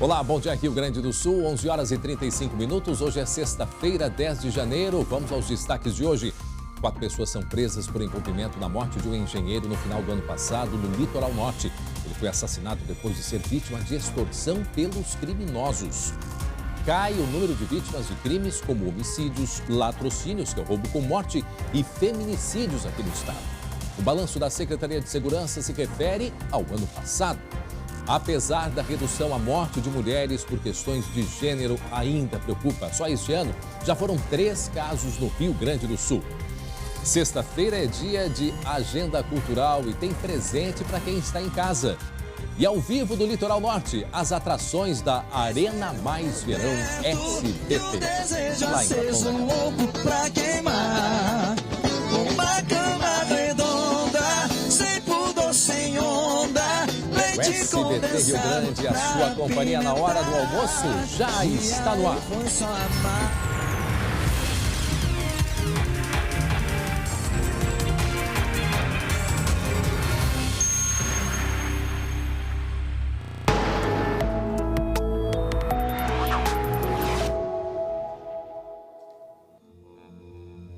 Olá, bom dia, Rio Grande do Sul, 11 horas e 35 minutos. Hoje é sexta-feira, 10 de janeiro. Vamos aos destaques de hoje. 4 pessoas são presas por envolvimento na morte de um engenheiro no final do ano passado no Litoral Norte. Ele foi assassinado depois de ser vítima de extorsão pelos criminosos. Cai o número de vítimas de crimes como homicídios, latrocínios, que é o roubo com morte, e feminicídios aqui no estado. O balanço da Secretaria de Segurança se refere ao ano passado. Apesar da redução à morte de mulheres por questões de gênero, ainda preocupa. Só este ano já foram 3 casos no Rio Grande do Sul. Sexta-feira é dia de agenda cultural e tem presente para quem está em casa. E ao vivo do Litoral Norte, as atrações da Arena Mais Verão SBT. Lá em O SBT Rio Grande, a sua companhia na hora do almoço, já está no ar.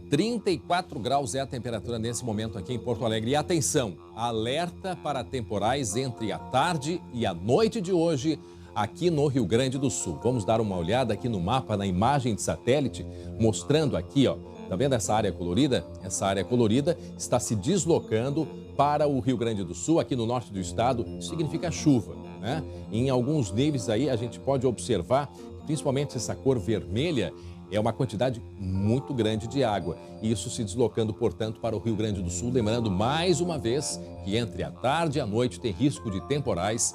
34 graus é a temperatura nesse momento aqui em Porto Alegre. E atenção, alerta para temporais entre a tarde e a noite de hoje aqui no Rio Grande do Sul. Vamos dar uma olhada aqui no mapa, na imagem de satélite, mostrando aqui, ó. Tá vendo essa área colorida? Essa área colorida está se deslocando para o Rio Grande do Sul, aqui no norte do estado. Isso significa chuva, né? Em alguns níveis aí a gente pode observar, principalmente essa cor vermelha, é uma quantidade muito grande de água. E isso se deslocando, portanto, para o Rio Grande do Sul. Lembrando, mais uma vez, que entre a tarde e a noite tem risco de temporais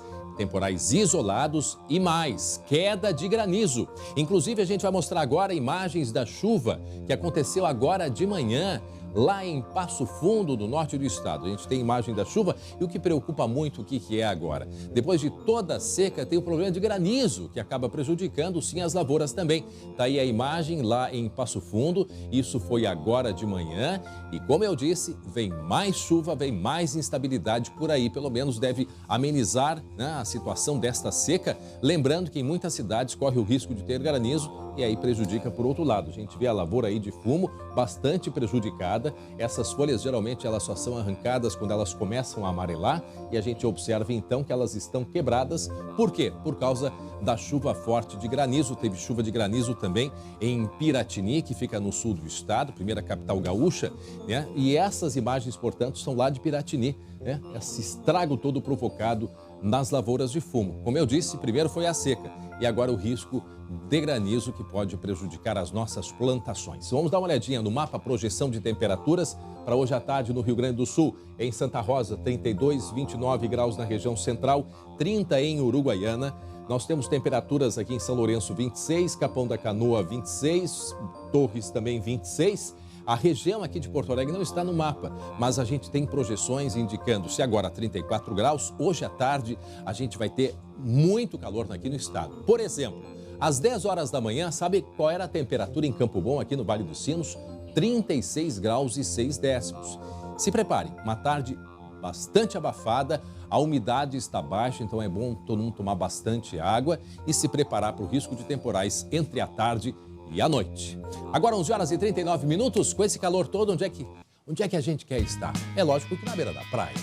isolados e mais, queda de granizo. Inclusive, a gente vai mostrar agora imagens da chuva que aconteceu agora de manhã, lá em Passo Fundo, no norte do estado. A gente tem imagem da chuva e o que preocupa muito, o que é agora? Depois de toda a seca, tem o problema de granizo, que acaba prejudicando, sim, as lavouras também. Tá aí a imagem lá em Passo Fundo, isso foi agora de manhã. E como eu disse, vem mais chuva, vem mais instabilidade por aí. Pelo menos deve amenizar, né, a situação desta seca. Lembrando que em muitas cidades corre o risco de ter granizo e aí prejudica por outro lado. A gente vê a lavoura aí de fumo bastante prejudicada. Essas folhas geralmente elas só são arrancadas quando elas começam a amarelar e a gente observa então que elas estão quebradas. Por quê? Por causa da chuva forte de granizo. Teve chuva de granizo também em Piratini, que fica no sul do estado, primeira capital gaúcha, né? E essas imagens, portanto, são lá de Piratini, né? Esse estrago todo provocado nas lavouras de fumo. Como eu disse, primeiro foi a seca e agora o risco de granizo que pode prejudicar as nossas plantações. Vamos dar uma olhadinha no mapa, projeção de temperaturas para hoje à tarde no Rio Grande do Sul. Em Santa Rosa, 32, 29 graus na região central, 30 em Uruguaiana. Nós temos temperaturas aqui em São Lourenço, 26, Capão da Canoa, 26, Torres também 26. A região aqui de Porto Alegre não está no mapa, mas a gente tem projeções indicando, se agora 34 graus, hoje à tarde a gente vai ter muito calor aqui no estado. Por exemplo, às 10 horas da manhã, sabe qual era a temperatura em Campo Bom, aqui no Vale dos Sinos? 36 graus e 6 décimos. Se prepare, uma tarde bastante abafada, a umidade está baixa, então é bom todo mundo tomar bastante água e se preparar para o risco de temporais entre a tarde e a noite. Agora 11 horas e 39 minutos, com esse calor todo, onde é que a gente quer estar? É lógico que na beira da praia.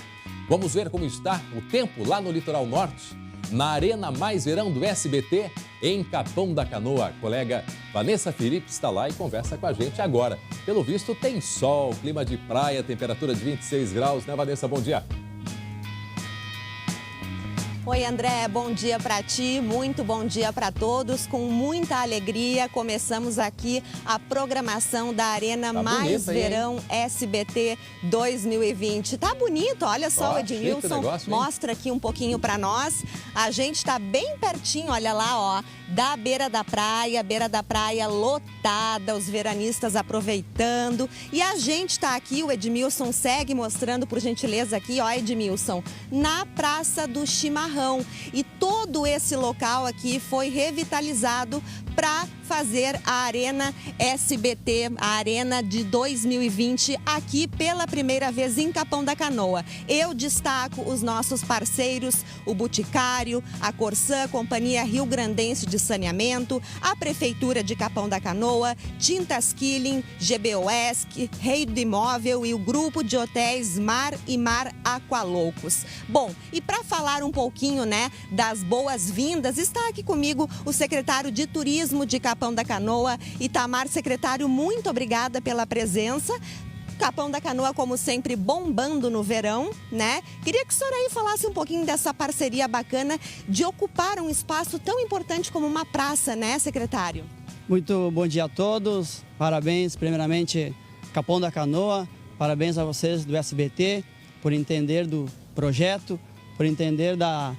Vamos ver como está o tempo lá no Litoral Norte, na Arena Mais Verão do SBT, em Capão da Canoa. A colega Vanessa Felipe está lá e conversa com a gente agora. Pelo visto tem sol, clima de praia, temperatura de 26 graus, né, Vanessa? Bom dia. Oi, André, bom dia para ti, muito bom dia para todos. Com muita alegria, começamos aqui a programação da Arena Mais Verão SBT 2020. Tá bonito, olha só, o Edmilson mostra aqui um pouquinho para nós. A gente está bem pertinho, olha lá, ó, da beira da praia lotada, os veranistas aproveitando. E a gente está aqui, o Edmilson segue mostrando, por gentileza, aqui, ó, Edmilson, na Praça do Chimarrão. E todo esse local aqui foi revitalizado para fazer a Arena SBT, a Arena de 2020, aqui pela primeira vez em Capão da Canoa. Eu destaco os nossos parceiros, o Boticário, a Corsã, Companhia Rio Grandense de Saneamento, a Prefeitura de Capão da Canoa, Tintas Killing, GBOESC, Rei do Imóvel e o Grupo de Hotéis Mar e Mar Aqualoucos. Bom, e para falar um pouquinho, né, das boas-vindas, está aqui comigo o secretário de Turismo de Capão da Canoa, Itamar. Secretário, muito obrigada pela presença. Capão da Canoa, como sempre, bombando no verão, né? Queria que o senhor aí falasse um pouquinho dessa parceria bacana de ocupar um espaço tão importante como uma praça, né, secretário? Muito bom dia a todos, parabéns primeiramente Capão da Canoa, parabéns a vocês do SBT por entender do projeto, por entender da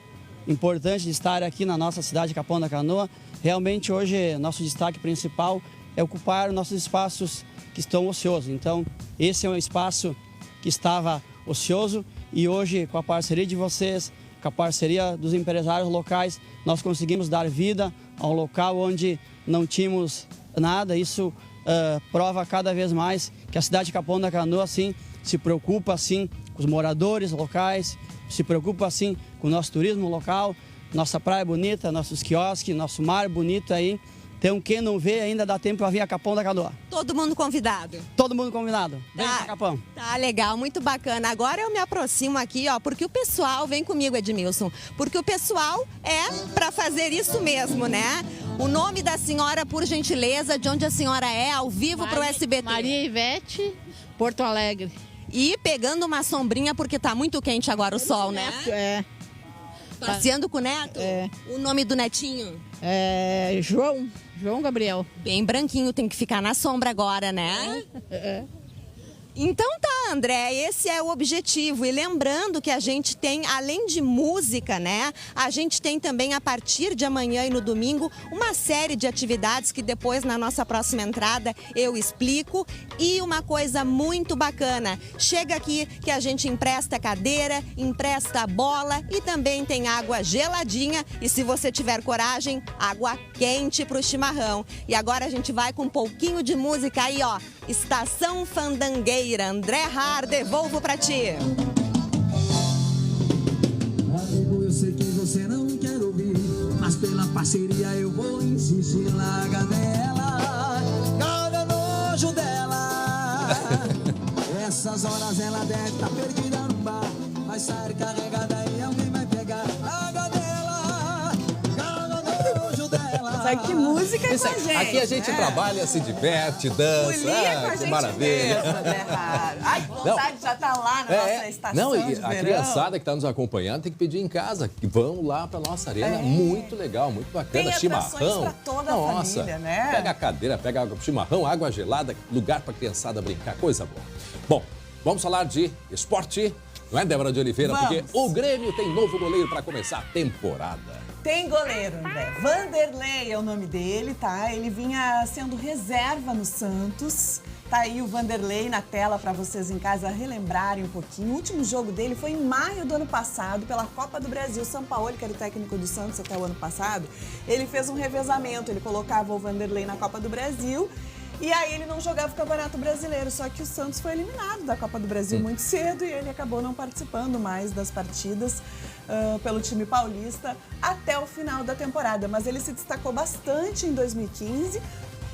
importância de estar aqui na nossa cidade Capão da Canoa. Realmente hoje nosso destaque principal é ocupar nossos espaços que estão ociosos. Então esse é um espaço que estava ocioso e hoje com a parceria de vocês, com a parceria dos empresários locais, nós conseguimos dar vida a um local onde não tínhamos nada. Isso prova cada vez mais que a cidade de Capão da Canoa assim, se preocupa assim, com os moradores locais, se preocupa assim com o nosso turismo local, nossa praia bonita, nossos quiosques, nosso mar bonito aí. Então, quem não vê, ainda dá tempo para vir a Capão da Canoa. Todo mundo convidado? Todo mundo convidado. Vem pra Capão. Tá legal, muito bacana. Agora eu me aproximo aqui, ó, porque o pessoal, vem comigo, Edmilson, porque o pessoal é para fazer isso mesmo, né? O nome da senhora, por gentileza, de onde a senhora é, ao vivo para o SBT. Maria Ivete, Porto Alegre. E pegando uma sombrinha, porque tá muito quente agora o sol, né? É. Passeando com o neto? É. O nome do netinho? É João Gabriel. Bem branquinho, tem que ficar na sombra agora, né? É. Então tá, André, esse é o objetivo. E lembrando que a gente tem, além de música, né? A gente tem também, a partir de amanhã e no domingo, uma série de atividades que depois, na nossa próxima entrada, eu explico. E uma coisa muito bacana, chega aqui que a gente empresta cadeira, empresta bola e também tem água geladinha. E se você tiver coragem, água quente pro chimarrão. E agora a gente vai com um pouquinho de música aí, ó. Estação Fandangueira. André Har, devolvo pra ti. Amigo, eu sei que você não quer ouvir, mas pela parceria eu vou insistir. Larga dela, larga nojo dela. Essas horas ela deve estar perdida no bar, vai sair carregada e alguém vai pegar. Larga dela, larga nojo dela. Sabe que música é com a gente, aqui a gente trabalha, se diverte, dança. Folia com a que gente maravilha. mesmo, né, Raro? Ai, que vontade de já estar lá na nossa estação Não, e de a verão. criançada que está nos acompanhando tem que pedir em casa, que vão lá para nossa arena. Muito legal, muito bacana. Tem atrações pra toda a família, né? Pega a cadeira, pega chimarrão, água gelada, lugar para a criançada brincar, coisa boa. Bom, vamos falar de esporte, não é, Débora de Oliveira? Vamos. Porque o Grêmio tem novo goleiro para começar a temporada. Tem goleiro, André. Vanderlei é o nome dele, tá? Ele vinha sendo reserva no Santos. Tá aí o Vanderlei na tela para vocês em casa relembrarem um pouquinho. O último jogo dele foi em maio do ano passado, pela Copa do Brasil. São Paulo, que era o técnico do Santos até o ano passado, ele fez um revezamento. Ele colocava o Vanderlei na Copa do Brasil e aí ele não jogava o Campeonato Brasileiro. Só que o Santos foi eliminado da Copa do Brasil muito cedo e ele acabou não participando mais das partidas pelo time paulista até o final da temporada. Mas ele se destacou bastante em 2015.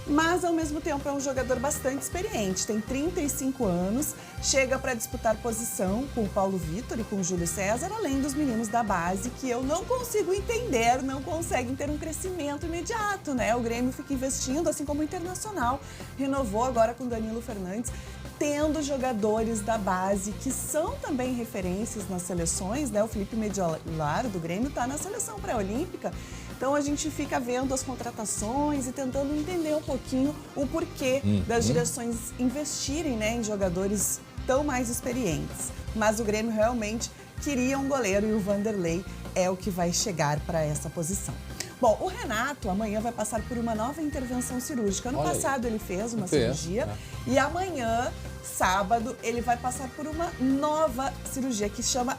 Mas, ao mesmo tempo, é um jogador bastante experiente. Tem 35 anos, chega para disputar posição com o Paulo Vitor e com o Júlio César, além dos meninos da base, que eu não consigo entender, não conseguem ter um crescimento imediato, né? O Grêmio fica investindo, assim como o Internacional renovou agora com Danilo Fernandes, tendo jogadores da base que são também referências nas seleções, né? O Felipe Mediolaro, do Grêmio, está na seleção pré-olímpica. Então a gente fica vendo as contratações e tentando entender um pouquinho o porquê das direções investirem, né, em jogadores tão mais experientes. Mas o Grêmio realmente queria um goleiro e o Vanderlei é o que vai chegar para essa posição. Bom, o Renato amanhã vai passar por uma nova intervenção cirúrgica. Ano passado ele fez uma cirurgia e amanhã, sábado, ele vai passar por uma nova cirurgia que chama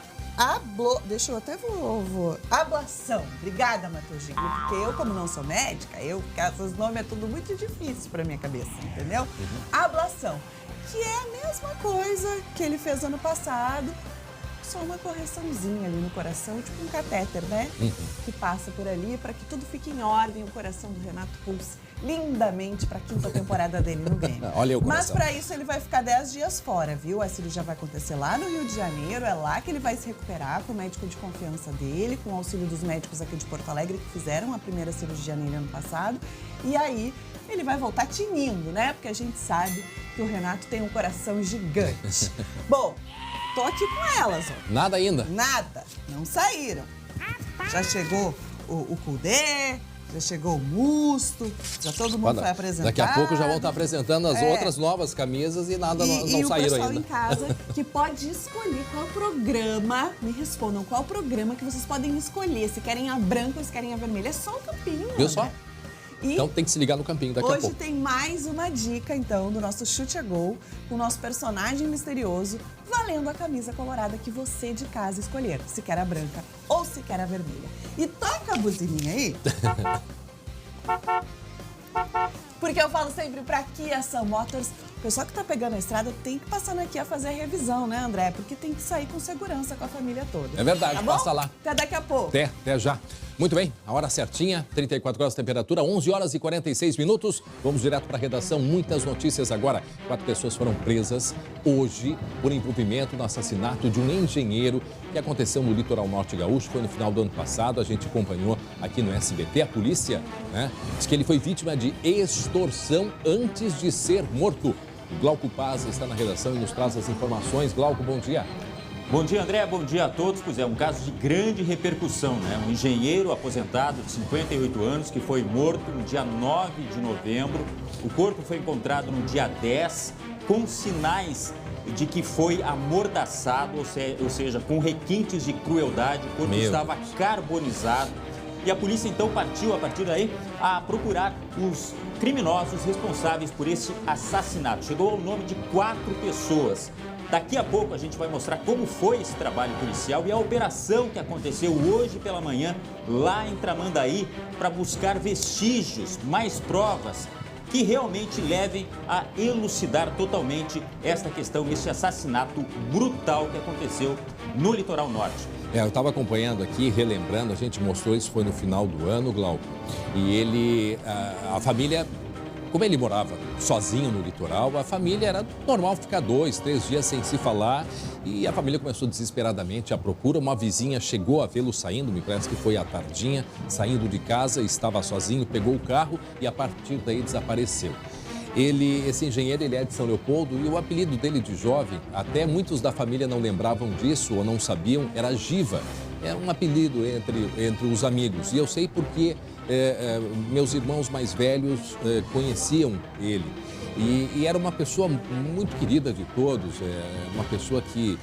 Deixa eu até vou. Ablação. Obrigada, Matheus Giglio, porque eu, como não sou médica, esses nomes é tudo muito difícil pra minha cabeça, entendeu? Ablação, que é a mesma coisa que ele fez ano passado, só uma correçãozinha ali no coração, tipo um catéter, né? Que passa por ali para que tudo fique em ordem, o coração do Renato pulse lindamente para a 5ª temporada dele no Grêmio. Olha o coração. Mas para isso ele vai ficar 10 dias fora, viu? A cirurgia vai acontecer lá no Rio de Janeiro, é lá que ele vai se recuperar com o médico de confiança dele, com o auxílio dos médicos aqui de Porto Alegre que fizeram a primeira cirurgia nele ano passado. E aí ele vai voltar tinindo, né? Porque a gente sabe que o Renato tem um coração gigante. Bom, tô aqui com elas, ó. Nada ainda? Nada. Não saíram. Já chegou o Kudê, já chegou o Musto, já todo mundo foi apresentado. Daqui a pouco já vão estar apresentando as outras novas camisas e nada não saíram ainda. E o pessoal em casa que pode escolher qual programa, me respondam, qual programa que vocês podem escolher, se querem a branca ou se querem a vermelha. É só o campinho. Viu só? Então tem que se ligar no campinho daqui a pouco. Hoje tem mais uma dica, então, do nosso Chute a Gol, com o nosso personagem misterioso, valendo a camisa colorada que você de casa escolher, se quer a branca ou se quer a vermelha. E toca a buzininha aí. Porque eu falo sempre pra Kia Sun Motors, o pessoal que tá pegando a estrada tem que passar na Kia fazer a revisão, né, André? Porque tem que sair com segurança com a família toda. É verdade, tá bom? passa lá. Até daqui a pouco. Até já. Muito bem, a hora certinha, 34 graus de temperatura, 11 horas e 46 minutos. Vamos direto para a redação, muitas notícias agora. 4 pessoas foram presas hoje por envolvimento no assassinato de um engenheiro que aconteceu no litoral norte gaúcho. Foi no final do ano passado, a gente acompanhou aqui no SBT. A polícia, né, diz que ele foi vítima de extorsão antes de ser morto. O Glauco Paz está na redação e nos traz as informações. Glauco, bom dia. Bom dia, André. Bom dia a todos. Pois é, um caso de grande repercussão, né? Um engenheiro aposentado de 58 anos que foi morto no dia 9 de novembro. O corpo foi encontrado no dia 10, com sinais de que foi amordaçado, ou seja, com requintes de crueldade. O corpo estava carbonizado. E a polícia, então, partiu, a partir daí, a procurar os criminosos responsáveis por esse assassinato. Chegou ao nome de 4 pessoas. Daqui a pouco a gente vai mostrar como foi esse trabalho policial e a operação que aconteceu hoje pela manhã lá em Tramandaí para buscar vestígios, mais provas que realmente levem a elucidar totalmente esta questão, esse assassinato brutal que aconteceu no litoral norte. Eu estava acompanhando aqui, relembrando, a gente mostrou isso, foi no final do ano, Glauco, e a família... Como ele morava sozinho no litoral, a família era normal ficar 2, 3 dias sem se falar e a família começou desesperadamente à procura. Uma vizinha chegou a vê-lo saindo, me parece que foi à tardinha, saindo de casa, estava sozinho, pegou o carro e a partir daí desapareceu. Esse engenheiro, ele é de São Leopoldo e o apelido dele de jovem, até muitos da família não lembravam disso ou não sabiam, era Giva. É um apelido entre os amigos e eu sei porque meus irmãos mais velhos conheciam ele. E era uma pessoa muito querida de todos, uma pessoa que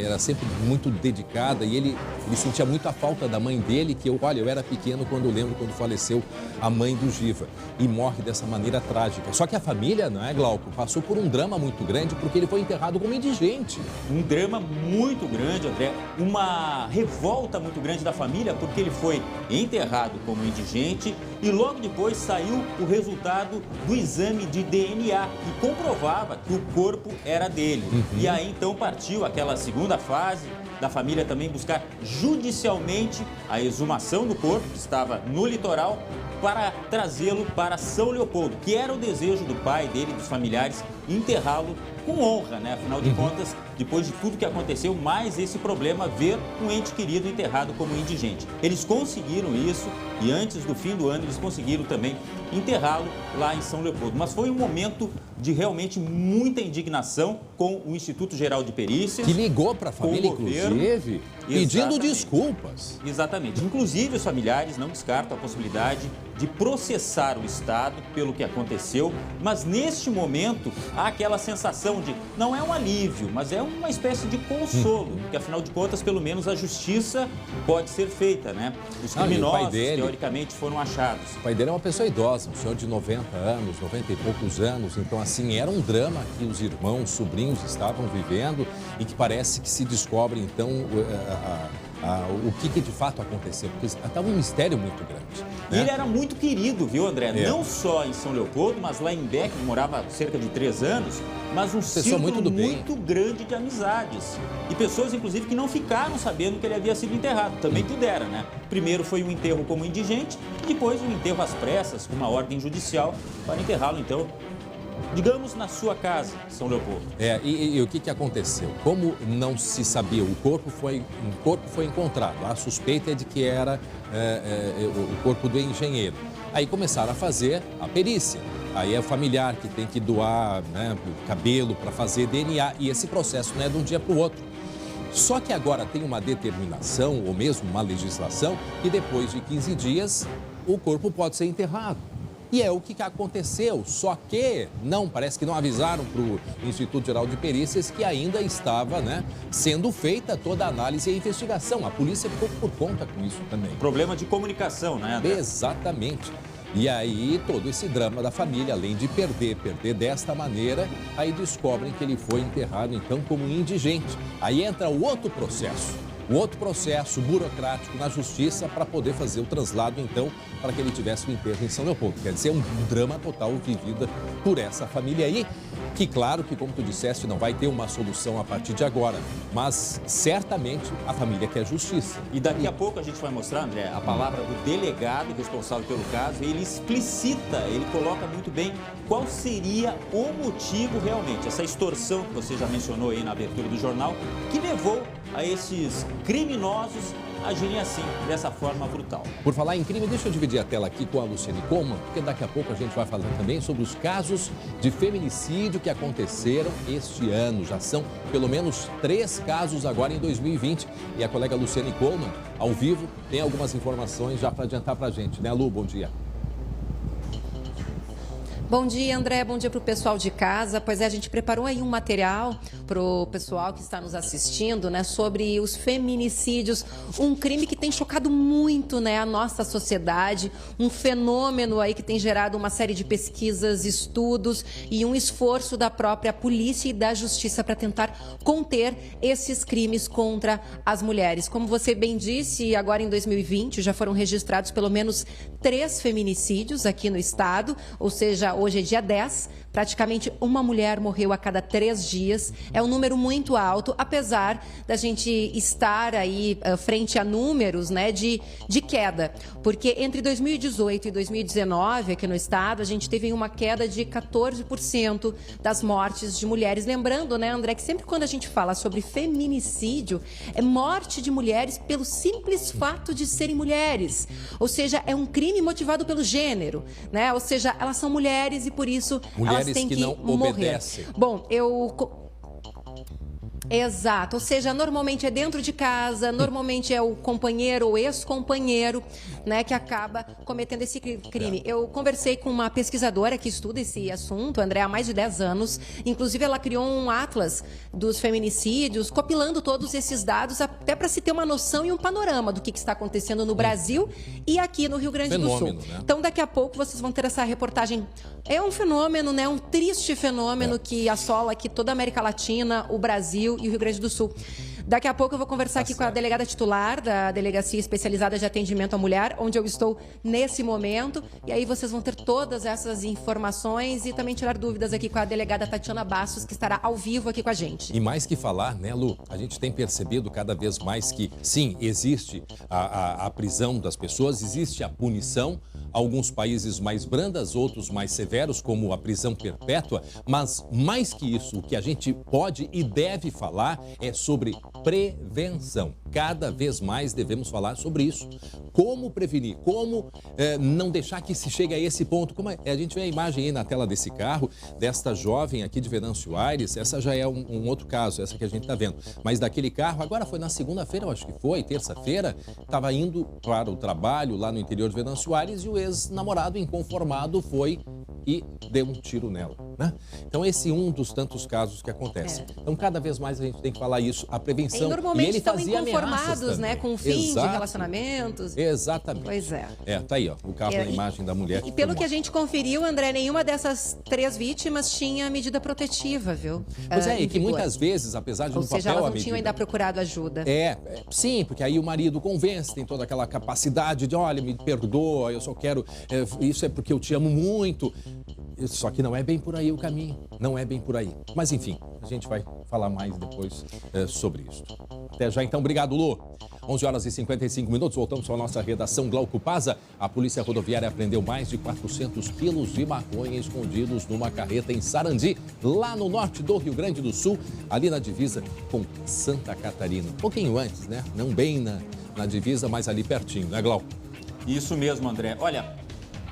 era sempre muito dedicada e ele sentia muito a falta da mãe dele, que eu era pequeno quando eu lembro quando faleceu a mãe do Giva e morre dessa maneira trágica. Só que a família, não é, Glauco, passou por um drama muito grande porque ele foi enterrado como indigente. Um drama muito grande, André, uma revolta muito grande da família porque ele foi enterrado como indigente e logo depois saiu o resultado do exame de DNA que comprovava que o corpo era dele. E aí então partiu aquela segunda fase da família também buscar judicialmente a exumação do corpo que estava no litoral para trazê-lo para São Leopoldo, que era o desejo do pai dele, dos familiares, enterrá-lo com honra, né? Afinal de contas, depois de tudo que aconteceu, mais esse problema, ver um ente querido enterrado como indigente. Eles conseguiram isso e antes do fim do ano eles conseguiram também enterrá-lo lá em São Leopoldo. Mas foi um momento de realmente muita indignação com o Instituto Geral de Perícias. Que ligou para a família, inclusive, pedindo desculpas. Exatamente. Inclusive, os familiares não descartam a possibilidade de processar o Estado pelo que aconteceu, mas neste momento há aquela sensação de, não é um alívio, mas é uma espécie de consolo, porque afinal de contas, pelo menos a justiça pode ser feita, né? Os criminosos, teoricamente, foram achados. O pai dele é uma pessoa idosa, um senhor de 90 anos, 90 e poucos anos, então assim, era um drama que os irmãos, sobrinhos estavam vivendo e que parece que se descobre, então, o que de fato aconteceu, porque estava um mistério muito grande. E ele era muito querido, viu, André? Não só em São Leopoldo, mas lá em Beck, ele morava há cerca de 3 anos, mas um círculo muito grande de amizades. E pessoas, inclusive, que não ficaram sabendo que ele havia sido enterrado. Também tudo era, né? Primeiro foi um enterro como indigente, e depois um enterro às pressas, com uma ordem judicial, para enterrá-lo, então, digamos, na sua casa, São Leopoldo. E o que aconteceu? Como não se sabia, um corpo foi encontrado. A suspeita é de que era o corpo do engenheiro. Aí começaram a fazer a perícia. Aí é o familiar que tem que doar, né, cabelo para fazer DNA. E esse processo não é de um dia para o outro. Só que agora tem uma determinação, ou mesmo uma legislação, que depois de 15 dias o corpo pode ser enterrado. E é o que aconteceu, só que parece que não avisaram para o Instituto Geral de Perícias que ainda estava, né, sendo feita toda a análise e a investigação. A polícia ficou por conta com isso também. Problema de comunicação, né, André? Exatamente. E aí todo esse drama da família, além de perder desta maneira, aí descobrem que ele foi enterrado então como indigente. Aí entra o outro processo burocrático na justiça para poder fazer o translado, então, para que ele tivesse o enterro em São Leopoldo. Quer dizer, um drama total vivido por essa família aí, que claro que, como tu disseste, não vai ter uma solução a partir de agora, mas certamente a família quer justiça. E daqui a pouco a gente vai mostrar, André, a palavra do delegado responsável pelo caso, ele explicita, ele coloca muito bem qual seria o motivo realmente, essa extorsão que você já mencionou aí na abertura do jornal, que levou a esses criminosos agirem assim, dessa forma brutal. Por falar em crime, deixa eu dividir a tela aqui com a Luciane Coleman, porque daqui a pouco a gente vai falar também sobre os casos de feminicídio que aconteceram este ano. Já são pelo menos 3 casos agora em 2020. E a colega Luciane Coleman, ao vivo, tem algumas informações já para adiantar para a gente, né, Lu? Bom dia. Bom dia, André. Bom dia para o pessoal de casa. Pois é, a gente preparou aí um material para o pessoal que está nos assistindo, né, sobre os feminicídios, um crime que tem chocado muito, né, a nossa sociedade, um fenômeno aí que tem gerado uma série de pesquisas, estudos e um esforço da própria polícia e da justiça para tentar conter esses crimes contra as mulheres. Como você bem disse, agora em 2020 já foram registrados pelo menos 3 feminicídios aqui no estado, ou seja, hoje é dia 10, praticamente uma mulher morreu a cada 3 dias. É um número muito alto, apesar da gente estar aí frente a números, né, de queda. Porque entre 2018 e 2019, aqui no estado, a gente teve uma queda de 14% das mortes de mulheres. Lembrando, né, André, que sempre quando a gente fala sobre feminicídio, é morte de mulheres pelo simples fato de serem mulheres. Ou seja, é um crime motivado pelo gênero, né? Ou seja, elas são mulheres e por isso elas têm que não morrer. Obedecem. Bom, Exato, ou seja, normalmente é dentro de casa, normalmente é o companheiro ou ex-companheiro, né, que acaba cometendo esse crime. Eu conversei com uma pesquisadora que estuda esse assunto, André, há mais de 10 anos. Inclusive, ela criou um atlas dos feminicídios, compilando todos esses dados, até para se ter uma noção e um panorama do que está acontecendo no Brasil e aqui no Rio Grande do Sul. Né? Então, daqui a pouco, vocês vão ter essa reportagem. É um fenômeno, né, um triste fenômeno que assola aqui toda a América Latina, o Brasil e o Rio Grande do Sul. Daqui a pouco eu vou conversar aqui com a delegada titular da Delegacia Especializada de Atendimento à Mulher, onde eu estou nesse momento. E aí vocês vão ter todas essas informações e também tirar dúvidas aqui com a delegada Tatiana Bastos, que estará ao vivo aqui com a gente. E mais que falar, né, Lu? A gente tem percebido cada vez mais que, sim, existe a prisão das pessoas, existe a punição. Alguns países mais brandas, outros mais severos, como a prisão perpétua. Mas, mais que isso, o que a gente pode e deve falar é sobre prevenção. Cada vez mais devemos falar sobre isso. Como prevenir, como não deixar que se chegue a esse ponto. Como a gente vê a imagem aí na tela desse carro, desta jovem aqui de Venâncio Aires, essa já é um outro caso, essa que a gente está vendo. Mas daquele carro, agora foi na segunda-feira, eu acho que foi, terça-feira, estava indo para o trabalho lá no interior de Venâncio Aires e o ex-namorado inconformado foi e deu um tiro nela, né? Então esse é um dos tantos casos que acontecem. Então cada vez mais a gente tem que falar isso, a prevenção. E normalmente ele estão fazia inconformados, né, com o fim de relacionamentos. Exatamente. Pois é. Tá aí, ó, o carro na imagem da mulher. E pelo que a gente conferiu, André, nenhuma dessas 3 vítimas tinha medida protetiva, viu? Pois é, e que muitas vezes, apesar de no papel... Ou seja, elas não tinham ainda procurado ajuda. Sim, porque aí o marido convence, tem toda aquela capacidade de, olha, me perdoa, eu só quero... isso é porque eu te amo muito. Só que não é bem por aí o caminho, não é bem por aí. Mas enfim, a gente vai falar mais depois sobre isso. Até já então, obrigado, Lu. 11 horas e 55 minutos, voltamos à nossa redação. Glauco Paza. A Polícia Rodoviária apreendeu mais de 400 quilos de maconha escondidos numa carreta em Sarandi, lá no norte do Rio Grande do Sul, ali na divisa com Santa Catarina. Um pouquinho antes, né? Não bem na divisa, mas ali pertinho, né, Glauco? Isso mesmo, André. Olha,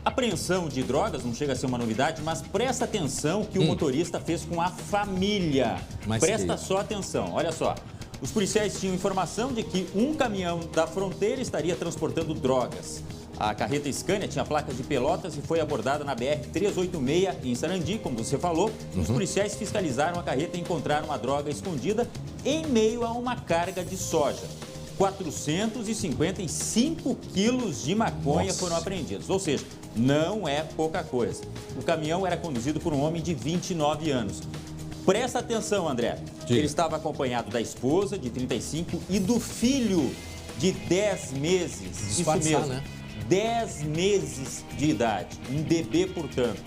apreensão de drogas não chega a ser uma novidade, mas presta atenção que o motorista fez com a família. Presta só atenção, olha só. Os policiais tinham informação de que um caminhão da fronteira estaria transportando drogas. A carreta Scania tinha placas de Pelotas e foi abordada na BR-386 em Sarandi, como você falou. Os policiais fiscalizaram a carreta e encontraram a droga escondida em meio a uma carga de soja. 455 quilos de maconha foram apreendidos, ou seja, não é pouca coisa. O caminhão era conduzido por um homem de 29 anos. Presta atenção, André. Ele estava acompanhado da esposa, de 35, e do filho, de 10 meses. Isso mesmo, né? 10 meses de idade. Um bebê, portanto.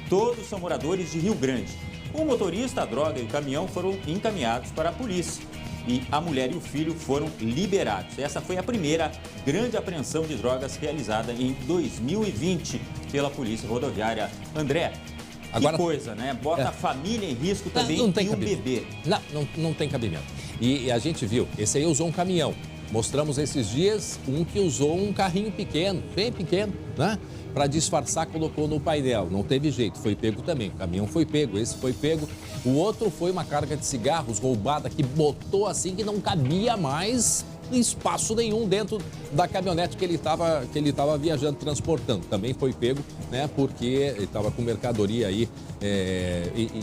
Todos são moradores de Rio Grande. O motorista, a droga e o caminhão foram encaminhados para a polícia. E a mulher e o filho foram liberados. Essa foi a primeira grande apreensão de drogas realizada em 2020 pela Polícia Rodoviária. André, agora, que coisa, né? Bota a família em risco também e o bebê. Não tem cabimento. E a gente viu, esse aí usou um caminhão. Mostramos esses dias um que usou um carrinho pequeno, bem pequeno, né? Para disfarçar, colocou no painel. Não teve jeito, foi pego também. O caminhão foi pego, esse foi pego. O outro foi uma carga de cigarros roubada que botou assim que não cabia mais espaço nenhum dentro da caminhonete que ele estava viajando, transportando. Também foi pego, né? Porque ele estava com mercadoria aí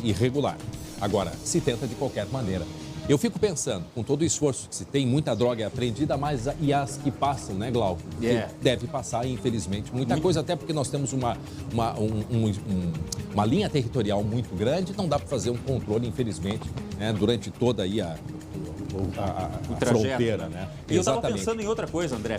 irregular. Agora, se tenta de qualquer maneira. Eu fico pensando, com todo o esforço que se tem, muita droga é apreendida, mas e as que passam, né, Glauco? Deve passar, infelizmente, muita coisa, até porque nós temos uma linha territorial muito grande, não dá para fazer um controle, infelizmente, né, durante toda aí a fronteira, né? E eu estava pensando em outra coisa, André.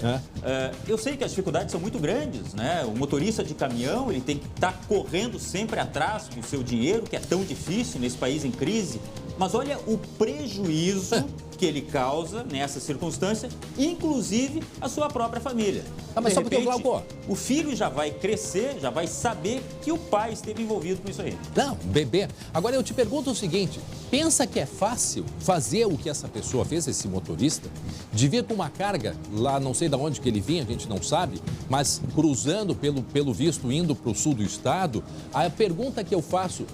Eu sei que as dificuldades são muito grandes, né? O motorista de caminhão, ele tem que estar correndo sempre atrás do seu dinheiro, que é tão difícil nesse país em crise. Mas olha o prejuízo que ele causa nessa circunstância, inclusive a sua própria família. Mas só porque o filho já vai crescer, já vai saber que o pai esteve envolvido com isso aí. Não, bebê. Agora eu te pergunto o seguinte, pensa que é fácil fazer o que essa pessoa fez, esse motorista, de vir com uma carga lá, não sei de onde que ele vinha, a gente não sabe, mas cruzando pelo visto, indo para o sul do estado, a pergunta que eu faço,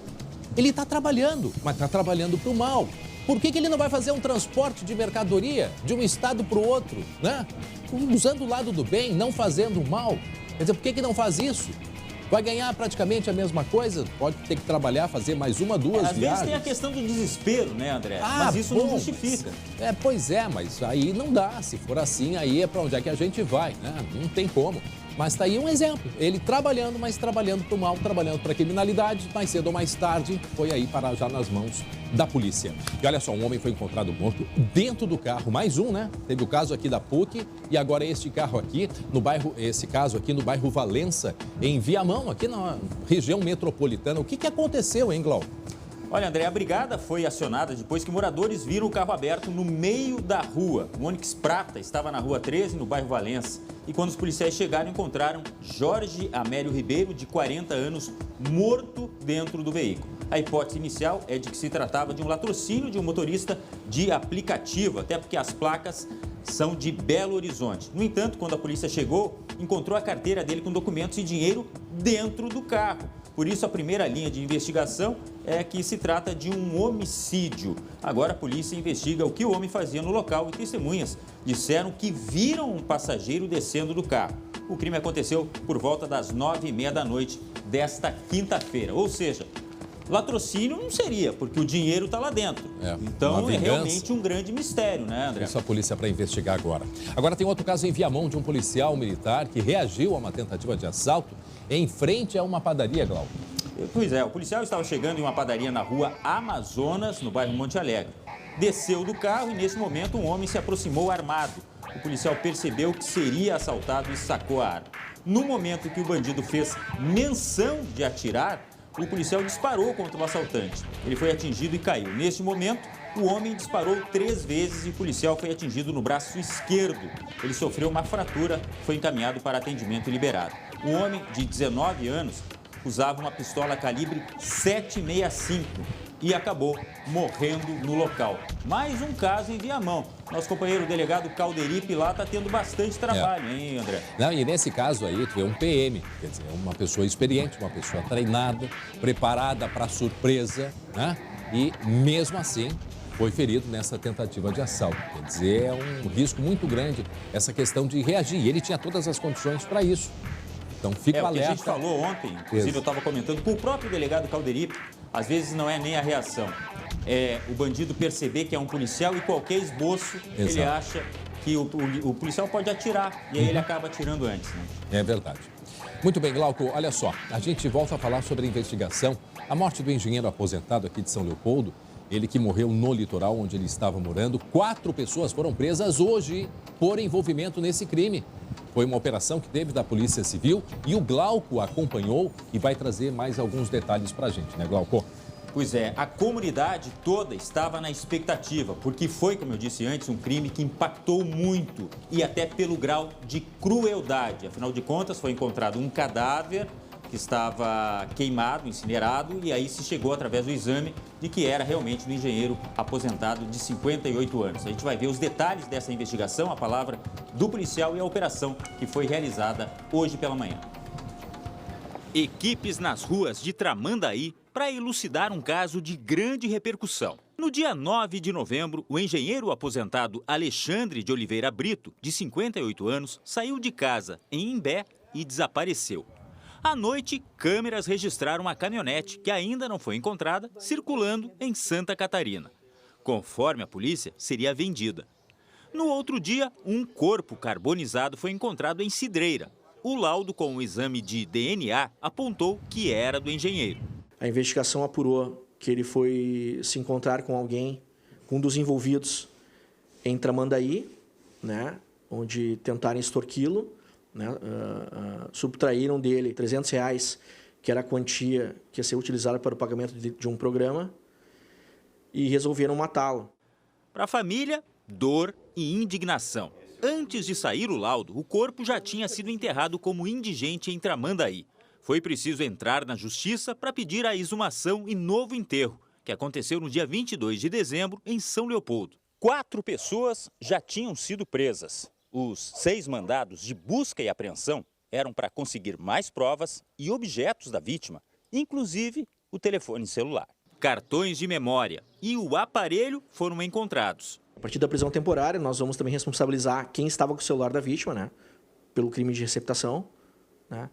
ele está trabalhando, mas está trabalhando para o mal. Por que ele não vai fazer um transporte de mercadoria de um estado para o outro, né? Usando o lado do bem, não fazendo o mal. Quer dizer, por que não faz isso? Vai ganhar praticamente a mesma coisa, pode ter que trabalhar, fazer mais uma, duas viagens. Às vezes tem a questão do desespero, né, André? Mas isso não justifica. Pois é, mas aí não dá. Se for assim, aí é para onde é que a gente vai, né? Não tem como. Mas está aí um exemplo. Ele trabalhando, mas trabalhando para o mal, trabalhando para a criminalidade. Mais cedo ou mais tarde, foi aí parar já nas mãos da polícia. E olha só, um homem foi encontrado morto dentro do carro. Mais um, né? Teve o caso aqui da PUC e agora este carro aqui, esse caso aqui no bairro Valença, em Viamão, aqui na região metropolitana. O que aconteceu, hein, Glauco? Olha, André, a brigada foi acionada depois que moradores viram o carro aberto no meio da rua. O Onix Prata estava na rua 13, no bairro Valença. E quando os policiais chegaram, encontraram Jorge Amélio Ribeiro, de 40 anos, morto dentro do veículo. A hipótese inicial é de que se tratava de um latrocínio de um motorista de aplicativo, até porque as placas são de Belo Horizonte. No entanto, quando a polícia chegou, encontrou a carteira dele com documentos e dinheiro dentro do carro. Por isso, a primeira linha de investigação é que se trata de um homicídio. Agora, a polícia investiga o que o homem fazia no local e testemunhas disseram que viram um passageiro descendo do carro. O crime aconteceu por volta das 9h30 da noite desta quinta-feira. Ou seja, latrocínio não seria, porque o dinheiro está lá dentro. Então, é realmente um grande mistério, né, André? Isso a polícia para investigar agora. Agora tem outro caso em Viamão de um policial militar que reagiu a uma tentativa de assalto em frente a uma padaria, Glauco. Pois é, o policial estava chegando em uma padaria na rua Amazonas, no bairro Monte Alegre. Desceu do carro e, nesse momento, um homem se aproximou armado. O policial percebeu que seria assaltado e sacou a arma. No momento que o bandido fez menção de atirar, o policial disparou contra o assaltante. Ele foi atingido e caiu. Neste momento, o homem disparou 3 vezes e o policial foi atingido no braço esquerdo. Ele sofreu uma fratura, foi encaminhado para atendimento e liberado. O homem, de 19 anos, usava uma pistola calibre 7,65 e acabou morrendo no local. Mais um caso em Viamão. Nosso companheiro delegado Calderipe lá está tendo bastante trabalho, hein, André? Não, e nesse caso aí, tu vê um PM, quer dizer, uma pessoa experiente, uma pessoa treinada, preparada para surpresa, né? E mesmo assim foi ferido nessa tentativa de assalto. Quer dizer, é um risco muito grande essa questão de reagir. E ele tinha todas as condições para isso. Então fica alerta. O que a gente falou ontem, inclusive eu estava comentando com o próprio delegado Calderipe, às vezes não é nem a reação. É o bandido perceber que é um policial e qualquer esboço, ele acha que o policial pode atirar e aí ele acaba atirando antes. Né? É verdade. Muito bem, Glauco, olha só, a gente volta a falar sobre a investigação. A morte do engenheiro aposentado aqui de São Leopoldo, ele que morreu no litoral onde ele estava morando. 4 pessoas foram presas hoje por envolvimento nesse crime. Foi uma operação que teve da Polícia Civil e o Glauco acompanhou e vai trazer mais alguns detalhes para a gente, né, Glauco? Pois é, a comunidade toda estava na expectativa, porque foi, como eu disse antes, um crime que impactou muito e até pelo grau de crueldade. Afinal de contas, foi encontrado um cadáver que estava queimado, incinerado, e aí se chegou através do exame de que era realmente um engenheiro aposentado de 58 anos. A gente vai ver os detalhes dessa investigação, a palavra do policial e a operação que foi realizada hoje pela manhã. Equipes nas ruas de Tramandaí para elucidar um caso de grande repercussão. No dia 9 de novembro, o engenheiro aposentado Alexandre de Oliveira Brito, de 58 anos, saiu de casa em Imbé e desapareceu. À noite, câmeras registraram a caminhonete, que ainda não foi encontrada, circulando em Santa Catarina. Conforme a polícia, seria vendida. No outro dia, um corpo carbonizado foi encontrado em Cidreira. O laudo com o exame de DNA apontou que era do engenheiro. A investigação apurou que ele foi se encontrar com alguém, com um dos envolvidos em Tramandaí, né, onde tentaram extorquí-lo. Né, subtraíram dele R$300, que era a quantia que ia ser utilizada para o pagamento de um programa, e resolveram matá-lo. Para a família, dor e indignação. Antes de sair o laudo, o corpo já tinha sido enterrado como indigente em Tramandaí. Foi preciso entrar na justiça para pedir a exumação e novo enterro, que aconteceu no dia 22 de dezembro em São Leopoldo. 4 pessoas já tinham sido presas. Os 6 mandados de busca e apreensão eram para conseguir mais provas e objetos da vítima, inclusive o telefone celular. Cartões de memória e o aparelho foram encontrados. A partir da prisão temporária, nós vamos também responsabilizar quem estava com o celular da vítima, né, pelo crime de receptação. Né.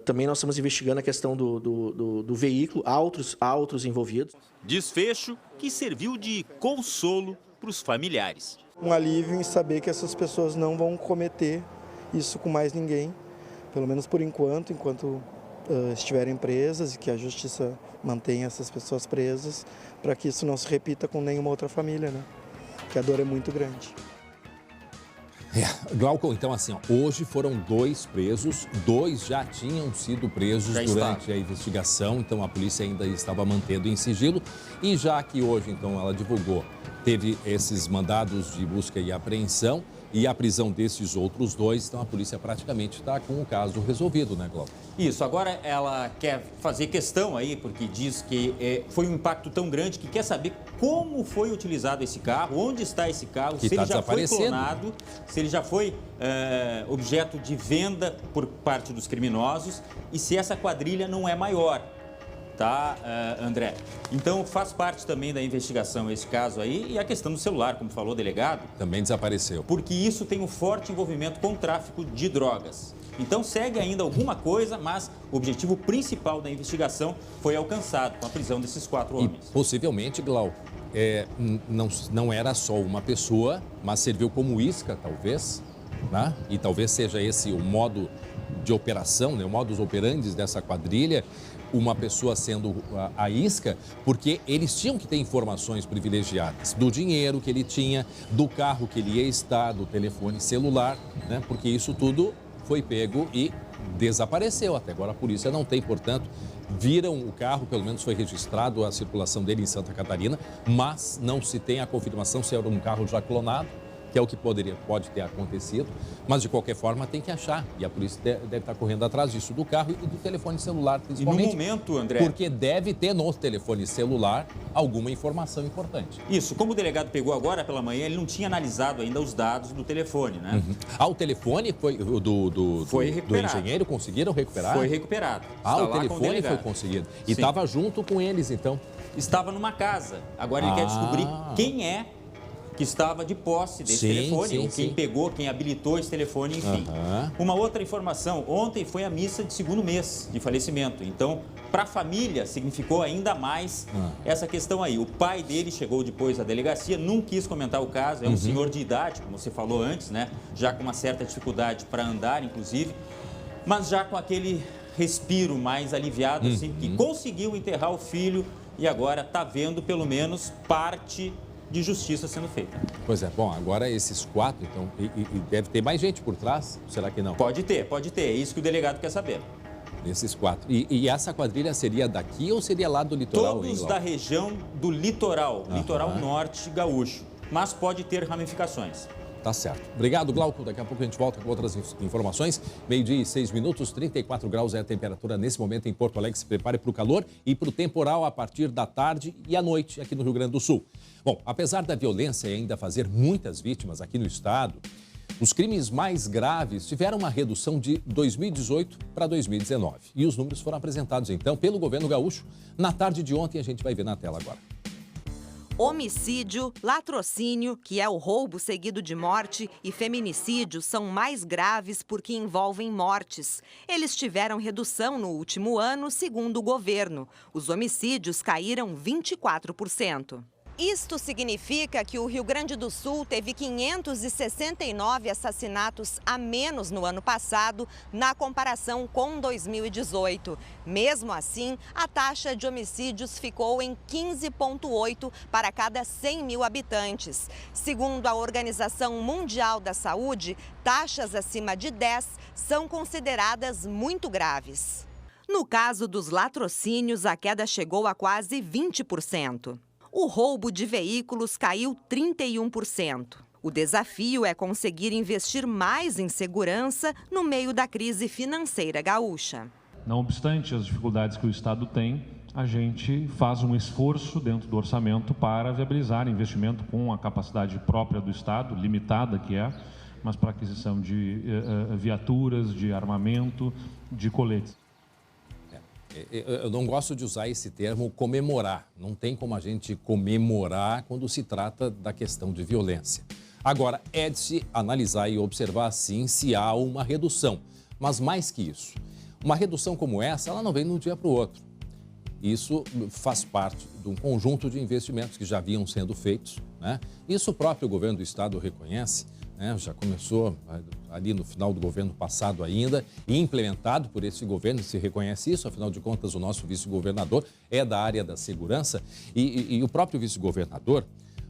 Também nós estamos investigando a questão do veículo, há outros envolvidos. Desfecho que serviu de consolo para os familiares. Um alívio em saber que essas pessoas não vão cometer isso com mais ninguém, pelo menos por enquanto estiverem presas e que a justiça mantenha essas pessoas presas, para que isso não se repita com nenhuma outra família, né? Que a dor é muito grande. Glauco, então assim, hoje foram 2 presos, 2 já tinham sido presos durante a investigação, então a polícia ainda estava mantendo em sigilo. E já que hoje, então, ela divulgou, teve esses mandados de busca e apreensão, e a prisão desses outros dois. Então a polícia praticamente está com o caso resolvido, né, Glauco? Isso, agora ela quer fazer questão aí, porque diz que foi um impacto tão grande que quer saber como foi utilizado esse carro, onde está esse carro, se ele já foi clonado, se ele já foi objeto de venda por parte dos criminosos e se essa quadrilha não é maior. Tá, André? Então, faz parte também da investigação esse caso aí e a questão do celular, como falou o delegado. Também desapareceu. Porque isso tem um forte envolvimento com o tráfico de drogas. Então, segue ainda alguma coisa, mas o objetivo principal da investigação foi alcançado com a prisão desses 4 homens. E, possivelmente, Glauco, não era só uma pessoa, mas serviu como isca, talvez, né? E talvez seja esse o modo de operação, né? O modus operandi dessa quadrilha, uma pessoa sendo a isca, porque eles tinham que ter informações privilegiadas do dinheiro que ele tinha, do carro que ele ia estar, do telefone celular, né? Porque isso tudo foi pego e desapareceu. Até agora a polícia não tem, portanto, viram o carro, pelo menos foi registrado a circulação dele em Santa Catarina, mas não se tem a confirmação se era um carro já clonado, que é o que pode ter acontecido, mas de qualquer forma tem que achar, e a polícia deve estar correndo atrás disso, do carro e do telefone celular, principalmente. E no momento, André... Porque deve ter no telefone celular alguma informação importante. Isso, como o delegado pegou agora pela manhã, ele não tinha analisado ainda os dados do telefone, né? O telefone foi do engenheiro, conseguiram recuperar? Foi recuperado. O telefone foi conseguido. E estava junto com eles, então? Estava numa casa. Agora ele quer descobrir quem é que estava de posse desse telefone, ou quem pegou, quem habilitou esse telefone, enfim. Uma outra informação, ontem foi a missa de 2º mês de falecimento, então, para a família, significou ainda mais essa questão aí. O pai dele chegou depois à delegacia, não quis comentar o caso, é um senhor de idade, como você falou antes, né? Já com uma certa dificuldade para andar, inclusive, mas já com aquele respiro mais aliviado, assim, que conseguiu enterrar o filho e agora está vendo, pelo menos, parte de justiça sendo feita. Pois é, bom, agora esses 4, então, e deve ter mais gente por trás, será que não? Pode ter, é isso que o delegado quer saber. Esses 4. E essa quadrilha seria daqui ou seria lá do litoral? Todos da região do litoral, litoral norte gaúcho, mas pode ter ramificações. Tá certo. Obrigado, Glauco. Daqui a pouco a gente volta com outras informações. 12:06, 34 graus é a temperatura nesse momento em Porto Alegre. Se prepare para o calor e para o temporal a partir da tarde e à noite aqui no Rio Grande do Sul. Bom, apesar da violência e ainda fazer muitas vítimas aqui no estado, os crimes mais graves tiveram uma redução de 2018 para 2019. E os números foram apresentados, então, pelo governo gaúcho na tarde de ontem. A gente vai ver na tela agora. Homicídio, latrocínio, que é o roubo seguido de morte, e feminicídio são mais graves porque envolvem mortes. Eles tiveram redução no último ano, segundo o governo. Os homicídios caíram 24%. Isto significa que o Rio Grande do Sul teve 569 assassinatos a menos no ano passado, na comparação com 2018. Mesmo assim, a taxa de homicídios ficou em 15,8 para cada 100 mil habitantes. Segundo a Organização Mundial da Saúde, taxas acima de 10 são consideradas muito graves. No caso dos latrocínios, a queda chegou a quase 20%. O roubo de veículos caiu 31%. O desafio é conseguir investir mais em segurança no meio da crise financeira gaúcha. Não obstante as dificuldades que o Estado tem, a gente faz um esforço dentro do orçamento para viabilizar investimento com a capacidade própria do Estado, limitada que é, mas para aquisição de viaturas, de armamento, de coletes. Eu não gosto de usar esse termo comemorar. Não tem como a gente comemorar quando se trata da questão de violência. Agora, é de se analisar e observar, sim, se há uma redução. Mas mais que isso, uma redução como essa, ela não vem de um dia para o outro. Isso faz parte de um conjunto de investimentos que já vinham sendo feitos, né? Isso o próprio governo do estado reconhece, né? Já começou ali no final do governo passado ainda e implementado por esse governo, se reconhece isso, afinal de contas o nosso vice-governador é da área da segurança e o próprio vice-governador,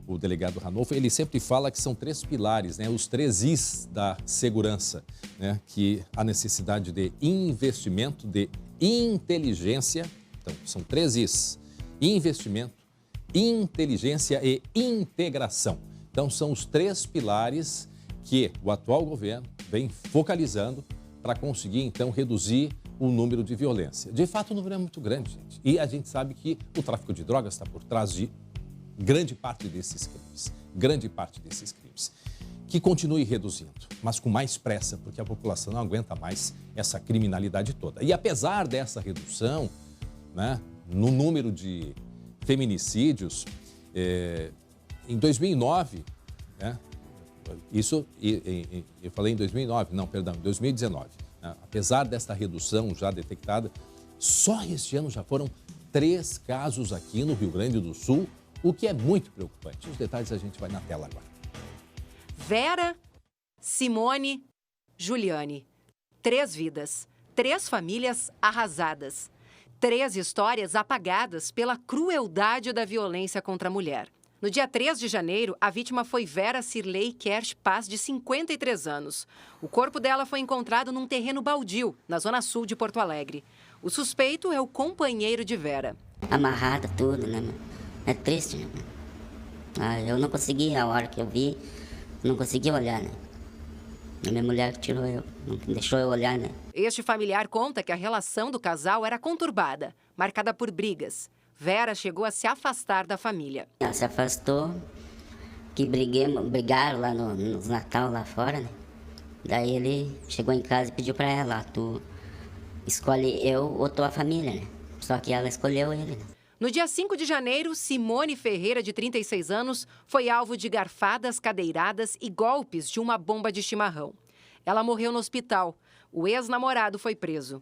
o delegado Ranolfo, ele sempre fala que são 3 pilares, né? Os 3 Is da segurança, né? Que a necessidade de investimento, de inteligência, então são 3 Is, investimento, inteligência e integração. Então são os 3 pilares que o atual governo vem focalizando para conseguir, então, reduzir o número de violência. De fato, o número é muito grande, gente. E a gente sabe que o tráfico de drogas está por trás de grande parte desses crimes. Grande parte desses crimes. Que continue reduzindo, mas com mais pressa, porque a população não aguenta mais essa criminalidade toda. E apesar dessa redução, né, no número de feminicídios, em 2009, né, isso, eu falei em 2009, não, perdão, em 2019. Né, apesar desta redução já detectada, só este ano já foram 3 casos aqui no Rio Grande do Sul, o que é muito preocupante. Os detalhes a gente vai na tela agora. Vera, Simone, Juliane. 3 vidas, 3 famílias arrasadas. 3 histórias apagadas pela crueldade da violência contra a mulher. No dia 3 de janeiro, a vítima foi Vera Cirlei Kersh Paz, de 53 anos. O corpo dela foi encontrado num terreno baldio, na zona sul de Porto Alegre. O suspeito é o companheiro de Vera. Amarrada tudo, né? É triste, né? Eu não consegui, a hora que eu vi, não consegui olhar, né? A minha mulher tirou eu, não deixou eu olhar, né? Este familiar conta que a relação do casal era conturbada, marcada por brigas. Vera chegou a se afastar da família. Ela se afastou, que brigaram lá no Natal, lá fora, né? Daí ele chegou em casa e pediu pra ela, tu escolhe eu ou tua família, né? Só que ela escolheu ele, né? No dia 5 de janeiro, Simone Ferreira, de 36 anos, foi alvo de garfadas, cadeiradas e golpes de uma bomba de chimarrão. Ela morreu no hospital. O ex-namorado foi preso.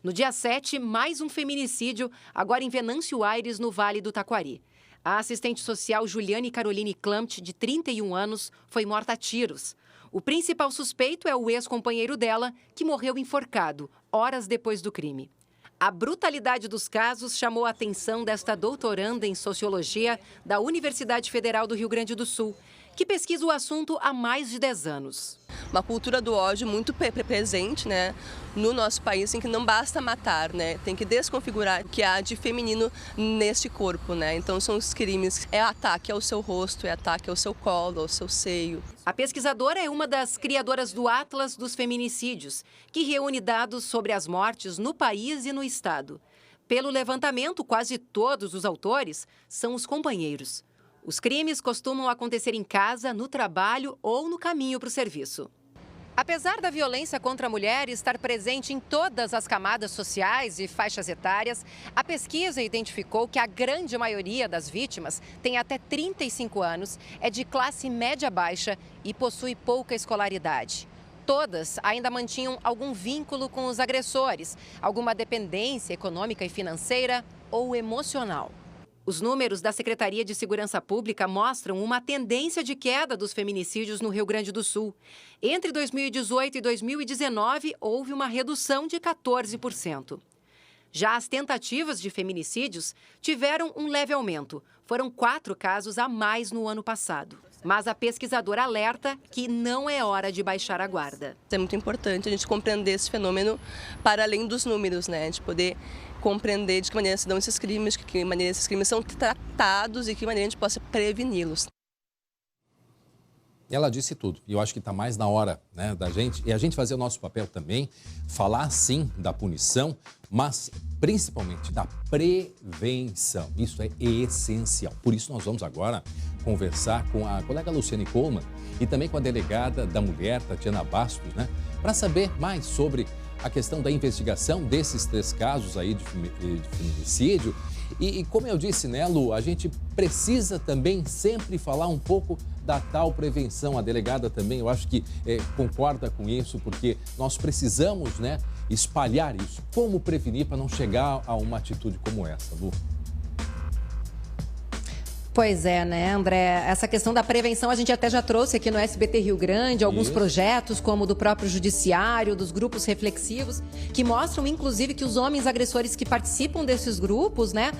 No dia 7, mais um feminicídio, agora em Venâncio Aires, no Vale do Taquari. A assistente social Juliane Caroline Klamt, de 31 anos, foi morta a tiros. O principal suspeito é o ex-companheiro dela, que morreu enforcado, horas depois do crime. A brutalidade dos casos chamou a atenção desta doutoranda em Sociologia da Universidade Federal do Rio Grande do Sul, que pesquisa o assunto há mais de 10 anos. Uma cultura do ódio muito presente, né, no nosso país, em que não basta matar, né, tem que desconfigurar o que há de feminino neste corpo, né. Então são os crimes, é ataque ao seu rosto, é ataque ao seu colo, ao seu seio. A pesquisadora é uma das criadoras do Atlas dos Feminicídios, que reúne dados sobre as mortes no país e no estado. Pelo levantamento, quase todos os autores são os companheiros. Os crimes costumam acontecer em casa, no trabalho ou no caminho para o serviço. Apesar da violência contra a mulher estar presente em todas as camadas sociais e faixas etárias, a pesquisa identificou que a grande maioria das vítimas tem até 35 anos, é de classe média-baixa e possui pouca escolaridade. Todas ainda mantinham algum vínculo com os agressores, alguma dependência econômica e financeira ou emocional. Os números da Secretaria de Segurança Pública mostram uma tendência de queda dos feminicídios no Rio Grande do Sul. Entre 2018 e 2019, houve uma redução de 14%. Já as tentativas de feminicídios tiveram um leve aumento. Foram 4 casos a mais no ano passado. Mas a pesquisadora alerta que não é hora de baixar a guarda. É muito importante a gente compreender esse fenômeno para além dos números, né? De poder compreender de que maneira se dão esses crimes, de que maneira esses crimes são tratados e de que maneira a gente possa preveni-los. Ela disse tudo. E eu acho que está mais na hora, né, da gente, e a gente fazer o nosso papel também, falar sim da punição, mas principalmente da prevenção. Isso é essencial. Por isso nós vamos agora conversar com a colega Luciane Coleman e também com a delegada da mulher, Tatiana Bastos, né, para saber mais sobre a questão da investigação desses 3 casos aí de feminicídio. E como eu disse, né, Lu, a gente precisa também sempre falar um pouco da tal prevenção. A delegada também, eu acho que concorda com isso, porque nós precisamos, né, espalhar isso. Como prevenir para não chegar a uma atitude como essa, Lu? Pois é, né, André? Essa questão da prevenção a gente até já trouxe aqui no SBT Rio Grande, alguns projetos, como o do próprio judiciário, dos grupos reflexivos, que mostram, inclusive, que os homens agressores que participam desses grupos, né,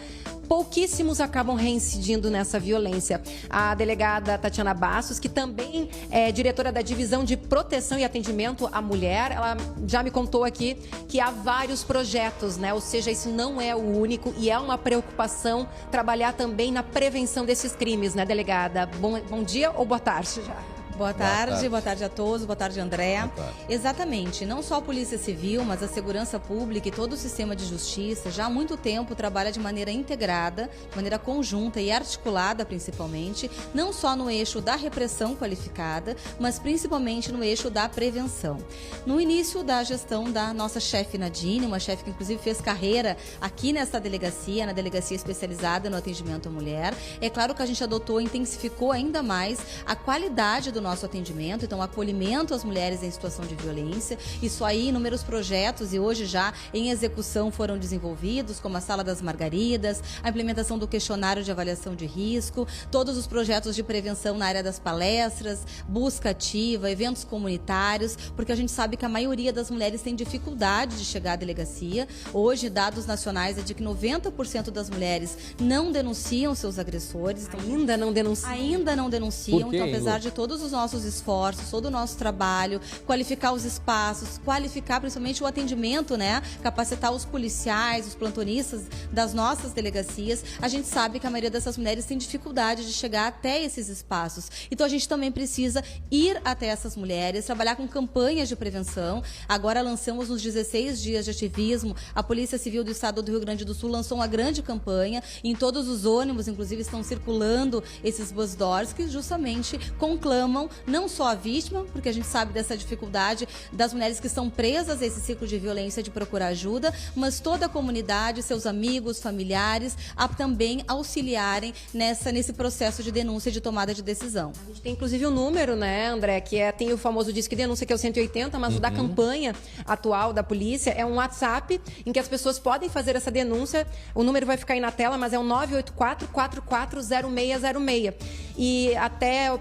pouquíssimos acabam reincidindo nessa violência. A delegada Tatiana Bastos, que também é diretora da Divisão de Proteção e Atendimento à Mulher, ela já me contou aqui que há vários projetos, né? Ou seja, isso não é o único e é uma preocupação trabalhar também na prevenção desses crimes, né, delegada? Bom dia ou boa tarde já? Boa tarde a todos, boa tarde, André. Boa tarde. Exatamente, não só a Polícia Civil, mas a Segurança Pública e todo o sistema de justiça já há muito tempo trabalha de maneira integrada, de maneira conjunta e articulada principalmente, não só no eixo da repressão qualificada, mas principalmente no eixo da prevenção. No início da gestão da nossa chefe Nadine, uma chefe que inclusive fez carreira aqui nesta delegacia, na delegacia especializada no atendimento à mulher, é claro que a gente adotou e intensificou ainda mais a qualidade do nosso atendimento, então acolhimento às mulheres em situação de violência. Isso aí, inúmeros projetos e hoje já em execução foram desenvolvidos, como a Sala das Margaridas, a implementação do questionário de avaliação de risco, todos os projetos de prevenção na área das palestras, busca ativa, eventos comunitários, porque a gente sabe que a maioria das mulheres tem dificuldade de chegar à delegacia. Hoje, dados nacionais é de que 90% das mulheres não denunciam seus agressores. Então, ainda não denunciam. Ainda não denunciam. Por quê, Então, apesar Lu? de todos os nossos esforços, todo o nosso trabalho, qualificar os espaços, qualificar principalmente o atendimento, né? Capacitar os policiais, os plantonistas das nossas delegacias, a gente sabe que a maioria dessas mulheres tem dificuldade de chegar até esses espaços. Então, a gente também precisa ir até essas mulheres, trabalhar com campanhas de prevenção. Agora lançamos nos 16 dias de ativismo, a Polícia Civil do Estado do Rio Grande do Sul lançou uma grande campanha. Em todos os ônibus, inclusive, estão circulando esses bus doors que justamente conclamam não só a vítima, porque a gente sabe dessa dificuldade das mulheres que estão presas a esse ciclo de violência de procurar ajuda, mas toda a comunidade, seus amigos, familiares, a também auxiliarem nesse processo de denúncia e de tomada de decisão. A gente tem inclusive um número, né, André, que tem o famoso Disque Denúncia, que é o 180, mas o da campanha atual da polícia é um WhatsApp em que as pessoas podem fazer essa denúncia. O número vai ficar aí na tela, mas é o 984-440606. E até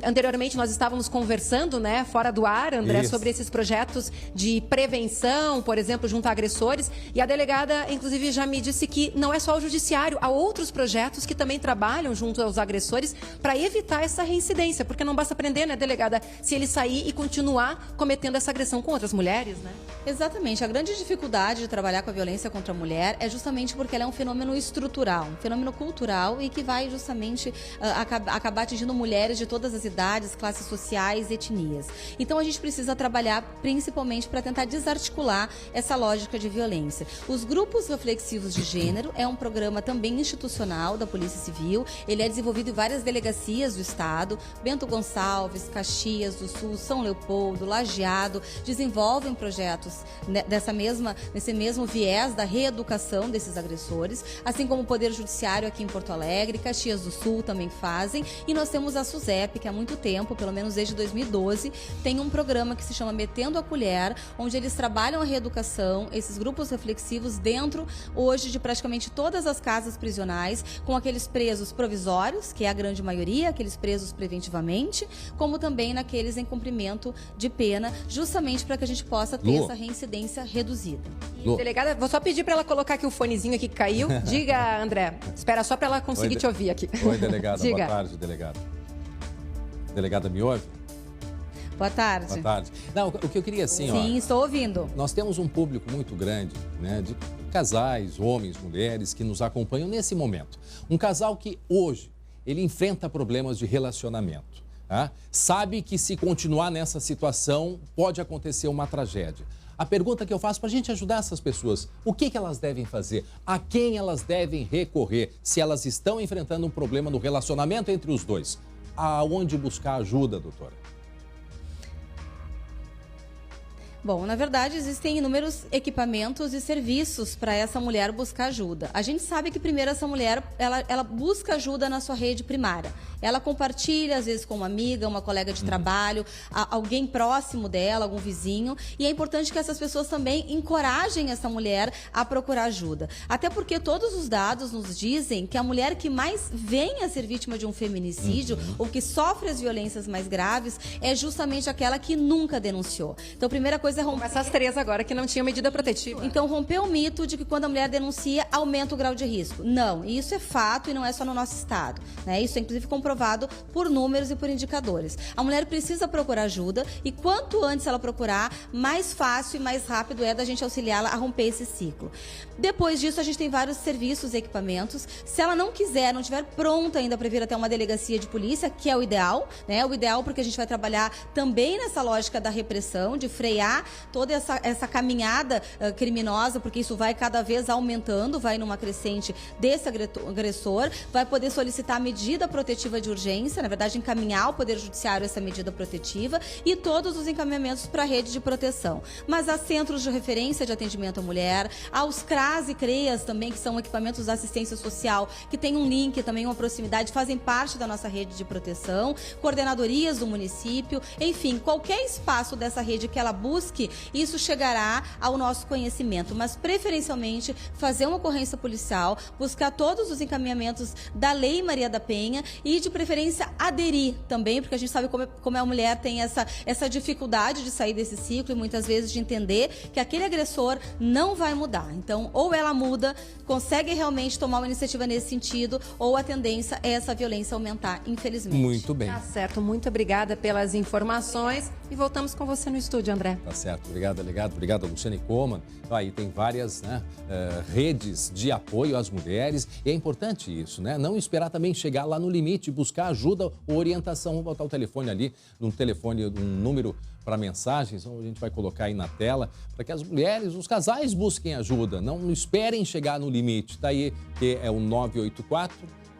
anteriormente nós estávamos conversando, né, fora do ar, André, sobre esses projetos de prevenção, por exemplo, junto a agressores, e a delegada, inclusive, já me disse que não é só o judiciário, há outros projetos que também trabalham junto aos agressores para evitar essa reincidência, porque não basta prender, né, delegada, se ele sair e continuar cometendo essa agressão com outras mulheres, né? Exatamente. A grande dificuldade de trabalhar com a violência contra a mulher é justamente porque ela é um fenômeno estrutural, um fenômeno cultural e que vai justamente acabar atingindo mulheres de todas as idades, classes sociais, etnias. Então a gente precisa trabalhar principalmente para tentar desarticular essa lógica de violência. Os grupos reflexivos de gênero é um programa também institucional da Polícia Civil. Ele é desenvolvido em várias delegacias do estado. Bento Gonçalves, Caxias do Sul, São Leopoldo, Lajeado desenvolvem projetos nesse mesmo viés da reeducação desses agressores, assim como o Poder Judiciário aqui em Porto Alegre, Caxias do Sul também fazem, e nós temos a SUSEP, que há muito tempo, pelo menos desde 2012, tem um programa que se chama Metendo a Colher, onde eles trabalham a reeducação, esses grupos reflexivos dentro, hoje, de praticamente todas as casas prisionais, com aqueles presos provisórios, que é a grande maioria, aqueles presos preventivamente, como também naqueles em cumprimento de pena, justamente para que a gente possa ter essa reincidência reduzida. Delegada, vou só pedir para ela colocar aqui o fonezinho aqui que caiu. Diga, André. Espera só para ela conseguir te ouvir aqui. Oi, delegada. Diga. Boa tarde, delegada. Delegada, me ouve? Boa tarde. Boa tarde. Não, o que eu queria assim, Sim, estou ouvindo. Nós temos um público muito grande, né, de casais, homens, mulheres, que nos acompanham nesse momento. Um casal que hoje, ele enfrenta problemas de relacionamento. Tá? Sabe que se continuar nessa situação, pode acontecer uma tragédia. A pergunta que eu faço para a gente ajudar essas pessoas, o que elas devem fazer? A quem elas devem recorrer se elas estão enfrentando um problema no relacionamento entre os dois? Aonde buscar ajuda, doutora? Bom, na verdade, existem inúmeros equipamentos e serviços para essa mulher buscar ajuda. A gente sabe que primeiro essa mulher, ela busca ajuda na sua rede primária. Ela compartilha, às vezes, com uma amiga, uma colega de trabalho, alguém próximo dela, algum vizinho. E é importante que essas pessoas também encorajem essa mulher a procurar ajuda. Até porque todos os dados nos dizem que a mulher que mais vem a ser vítima de um feminicídio ou que sofre as violências mais graves é justamente aquela que nunca denunciou. Então, a primeira coisa coisa é romper... Essas 3 agora que não tinham medida protetiva. Então, romper o mito de que quando a mulher denuncia, aumenta o grau de risco. Não, isso é fato e não é só no nosso estado, né? Isso é inclusive comprovado por números e por indicadores. A mulher precisa procurar ajuda e quanto antes ela procurar, mais fácil e mais rápido é da gente auxiliá-la a romper esse ciclo. Depois disso, a gente tem vários serviços e equipamentos. Se ela não quiser, não estiver pronta ainda para vir até uma delegacia de polícia, que é o ideal, né? O ideal porque a gente vai trabalhar também nessa lógica da repressão, de frear toda essa caminhada criminosa, porque isso vai cada vez aumentando, vai numa crescente desse agressor, vai poder solicitar medida protetiva de urgência, na verdade encaminhar ao Poder Judiciário essa medida protetiva e todos os encaminhamentos para a rede de proteção. Mas há centros de referência de atendimento à mulher, há os CRAS e CREAS também, que são equipamentos de assistência social, que têm um link, também uma proximidade, fazem parte da nossa rede de proteção, coordenadorias do município, enfim, qualquer espaço dessa rede que ela busque, isso chegará ao nosso conhecimento, mas preferencialmente fazer uma ocorrência policial, buscar todos os encaminhamentos da Lei Maria da Penha e de preferência aderir também, porque a gente sabe como a mulher tem essa dificuldade de sair desse ciclo e muitas vezes de entender que aquele agressor não vai mudar. Então, ou ela muda, consegue realmente tomar uma iniciativa nesse sentido, ou a tendência é essa violência aumentar, infelizmente. Muito bem. Tá certo, muito obrigada pelas informações e voltamos com você no estúdio, André. Tá certo, obrigado, delegado, obrigado, Luciane Coman. Aí tem várias redes de apoio às mulheres e é importante isso, né? Não esperar também chegar lá no limite, buscar ajuda ou orientação. Vamos botar o telefone ali, um número para mensagens, a gente vai colocar aí na tela, para que as mulheres, os casais busquem ajuda, não esperem chegar no limite. Tá aí, que é o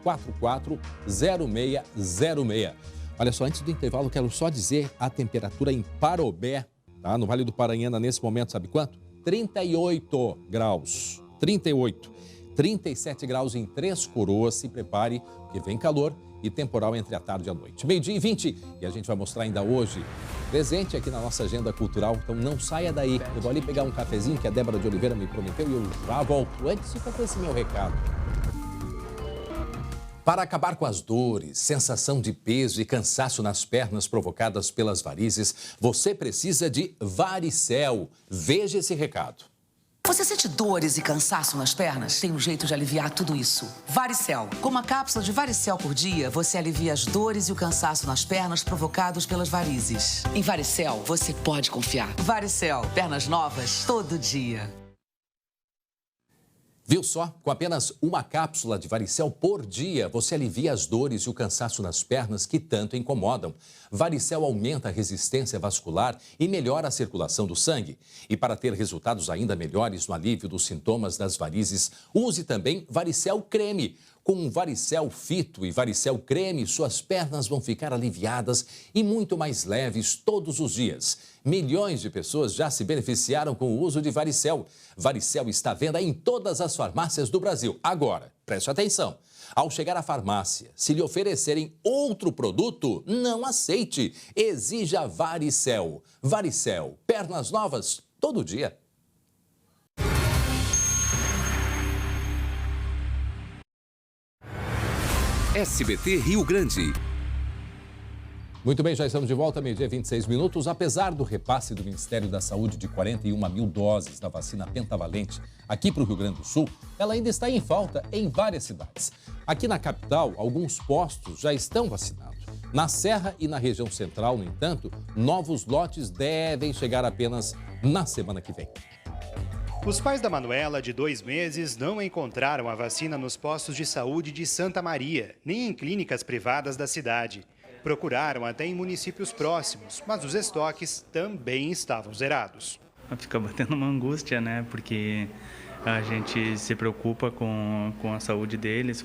984-440606. Olha só, antes do intervalo, quero só dizer a temperatura em Parobé, tá? No Vale do Paranhana, nesse momento, sabe quanto? 38 graus. 38. 37 graus em Três Coroas. Se prepare, que vem calor e temporal entre a tarde e a noite. 12h20. E a gente vai mostrar ainda hoje presente aqui na nossa agenda cultural. Então não saia daí. Eu vou ali pegar um cafezinho que a Débora de Oliveira me prometeu e eu já volto. Antes, fica com esse meu recado. Para acabar com as dores, sensação de peso e cansaço nas pernas provocadas pelas varizes, você precisa de Varicel. Veja esse recado. Você sente dores e cansaço nas pernas? Tem um jeito de aliviar tudo isso. Varicel. Com uma cápsula de Varicel por dia, você alivia as dores e o cansaço nas pernas provocados pelas varizes. Em Varicel, você pode confiar. Varicel. Pernas novas todo dia. Viu só? Com apenas uma cápsula de Varicel por dia, você alivia as dores e o cansaço nas pernas que tanto incomodam. Varicel aumenta a resistência vascular e melhora a circulação do sangue. E para ter resultados ainda melhores no alívio dos sintomas das varizes, use também Varicel Creme. Com Varicel Fito e Varicel Creme, suas pernas vão ficar aliviadas e muito mais leves todos os dias. Milhões de pessoas já se beneficiaram com o uso de Varicel. Varicel está à venda em todas as farmácias do Brasil. Agora, preste atenção. Ao chegar à farmácia, se lhe oferecerem outro produto, não aceite. Exija Varicel. Varicel, pernas novas todo dia. SBT Rio Grande. Muito bem, já estamos de volta, meio-dia 26 minutos. Apesar do repasse do Ministério da Saúde de 41 mil doses da vacina pentavalente aqui para o Rio Grande do Sul, ela ainda está em falta em várias cidades. Aqui na capital, alguns postos já estão vacinados. Na Serra e na região central, no entanto, novos lotes devem chegar apenas na semana que vem. Os pais da Manuela, de 2 meses, não encontraram a vacina nos postos de saúde de Santa Maria, nem em clínicas privadas da cidade. Procuraram até em municípios próximos, mas os estoques também estavam zerados. Fica batendo uma angústia, né? Porque a gente se preocupa com a saúde deles,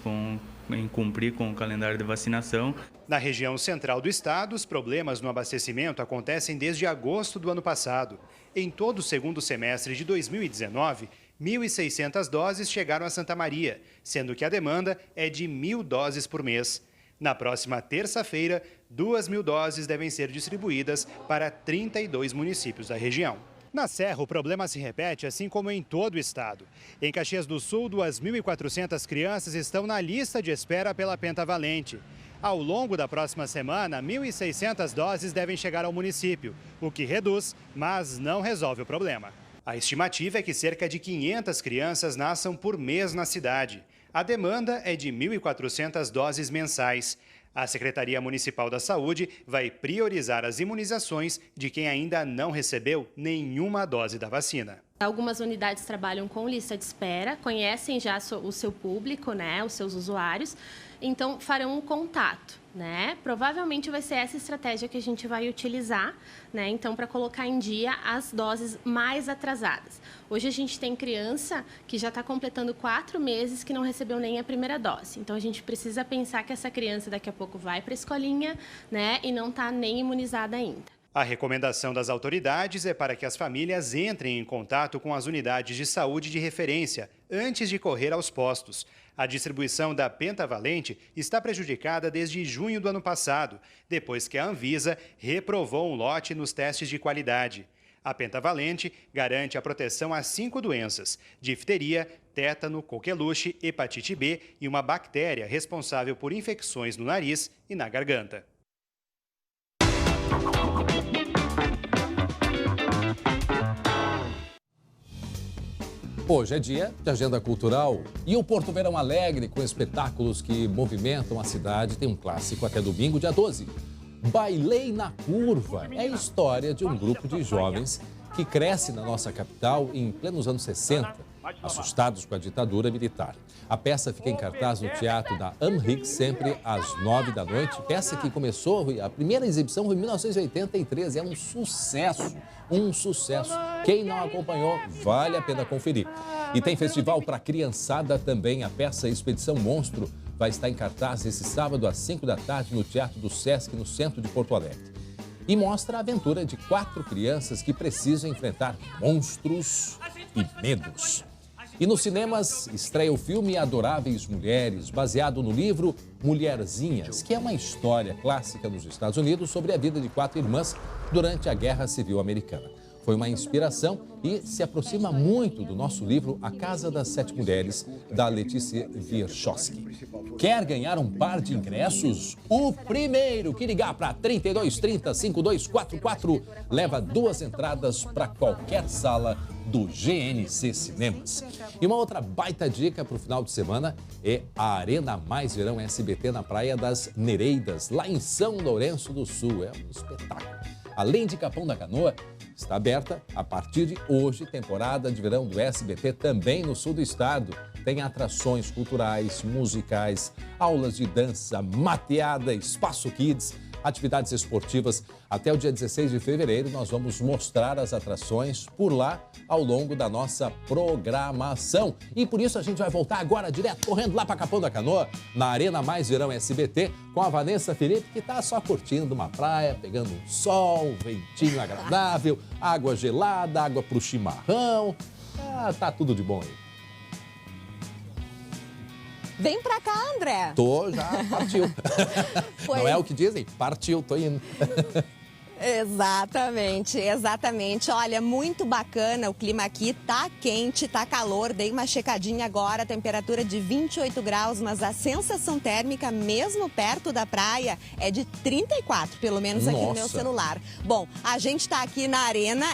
em cumprir com o calendário de vacinação. Na região central do estado, os problemas no abastecimento acontecem desde agosto do ano passado. Em todo o segundo semestre de 2019, 1.600 doses chegaram a Santa Maria, sendo que a demanda é de 1.000 doses por mês. Na próxima terça-feira, 2.000 doses devem ser distribuídas para 32 municípios da região. Na Serra, o problema se repete, assim como em todo o estado. Em Caxias do Sul, 2.400 crianças estão na lista de espera pela pentavalente. Ao longo da próxima semana, 1.600 doses devem chegar ao município, o que reduz, mas não resolve o problema. A estimativa é que cerca de 500 crianças nasçam por mês na cidade. A demanda é de 1.400 doses mensais. A Secretaria Municipal da Saúde vai priorizar as imunizações de quem ainda não recebeu nenhuma dose da vacina. Algumas unidades trabalham com lista de espera, conhecem já o seu público, né, os seus usuários, então farão um contato, né? Provavelmente vai ser essa estratégia que a gente vai utilizar, né, então para colocar em dia as doses mais atrasadas. Hoje a gente tem criança que já está completando 4 meses que não recebeu nem a primeira dose, então a gente precisa pensar que essa criança daqui a pouco vai para a escolinha, né, e não está nem imunizada ainda. A recomendação das autoridades é para que as famílias entrem em contato com as unidades de saúde de referência antes de correr aos postos. A distribuição da pentavalente está prejudicada desde junho do ano passado, depois que a Anvisa reprovou um lote nos testes de qualidade. A pentavalente garante a proteção a 5 doenças: difteria, tétano, coqueluche, hepatite B e uma bactéria responsável por infecções no nariz e na garganta. Hoje é dia de agenda cultural e o Porto Verão Alegre, com espetáculos que movimentam a cidade, tem um clássico até domingo, dia 12. Bailei na Curva é a história de um grupo de jovens que cresce na nossa capital em plenos anos 60, assustados com a ditadura militar. A peça fica em cartaz no Teatro da Amric, sempre às 9 da noite. Peça que começou, a primeira exibição foi em 1983, é um sucesso. Um sucesso. Quem não acompanhou, vale a pena conferir. E tem festival para criançada também. A peça Expedição Monstro vai estar em cartaz esse sábado às 5 da tarde no Teatro do Sesc, no centro de Porto Alegre. E mostra a aventura de 4 crianças que precisam enfrentar monstros e medos. E nos cinemas estreia o filme Adoráveis Mulheres, baseado no livro Mulherzinhas, que é uma história clássica nos Estados Unidos sobre a vida de 4 irmãs durante a Guerra Civil Americana. Foi uma inspiração e se aproxima muito do nosso livro A Casa das 7 Mulheres, da Letícia Wierchowski. Quer ganhar um par de ingressos? O primeiro que ligar para 3230-5244 leva 2 entradas para qualquer sala do GNC Cinemas. E uma outra baita dica para o final de semana é a Arena Mais Verão SBT na Praia das Nereidas, lá em São Lourenço do Sul. É um espetáculo. Além de Capão da Canoa, está aberta a partir de hoje, temporada de verão do SBT também no sul do estado. Tem atrações culturais, musicais, aulas de dança, mateada, espaço kids, atividades esportivas. Até o dia 16 de fevereiro nós vamos mostrar as atrações por lá ao longo da nossa programação. E por isso a gente vai voltar agora direto, correndo lá para Capão da Canoa, na Arena Mais Verão SBT, com a Vanessa Felipe, que está só curtindo uma praia, pegando um sol, ventinho agradável, água gelada, água para o chimarrão. Tá tudo de bom aí. Vem pra cá, André. Tô, já partiu. Não é o que dizem? Partiu, tô indo. Exatamente, exatamente. Olha, muito bacana o clima aqui, tá quente, tá calor. Dei uma checadinha agora, temperatura de 28 graus, mas a sensação térmica, mesmo perto da praia, é de 34, pelo menos aqui no meu celular. Bom, a gente tá aqui na arena,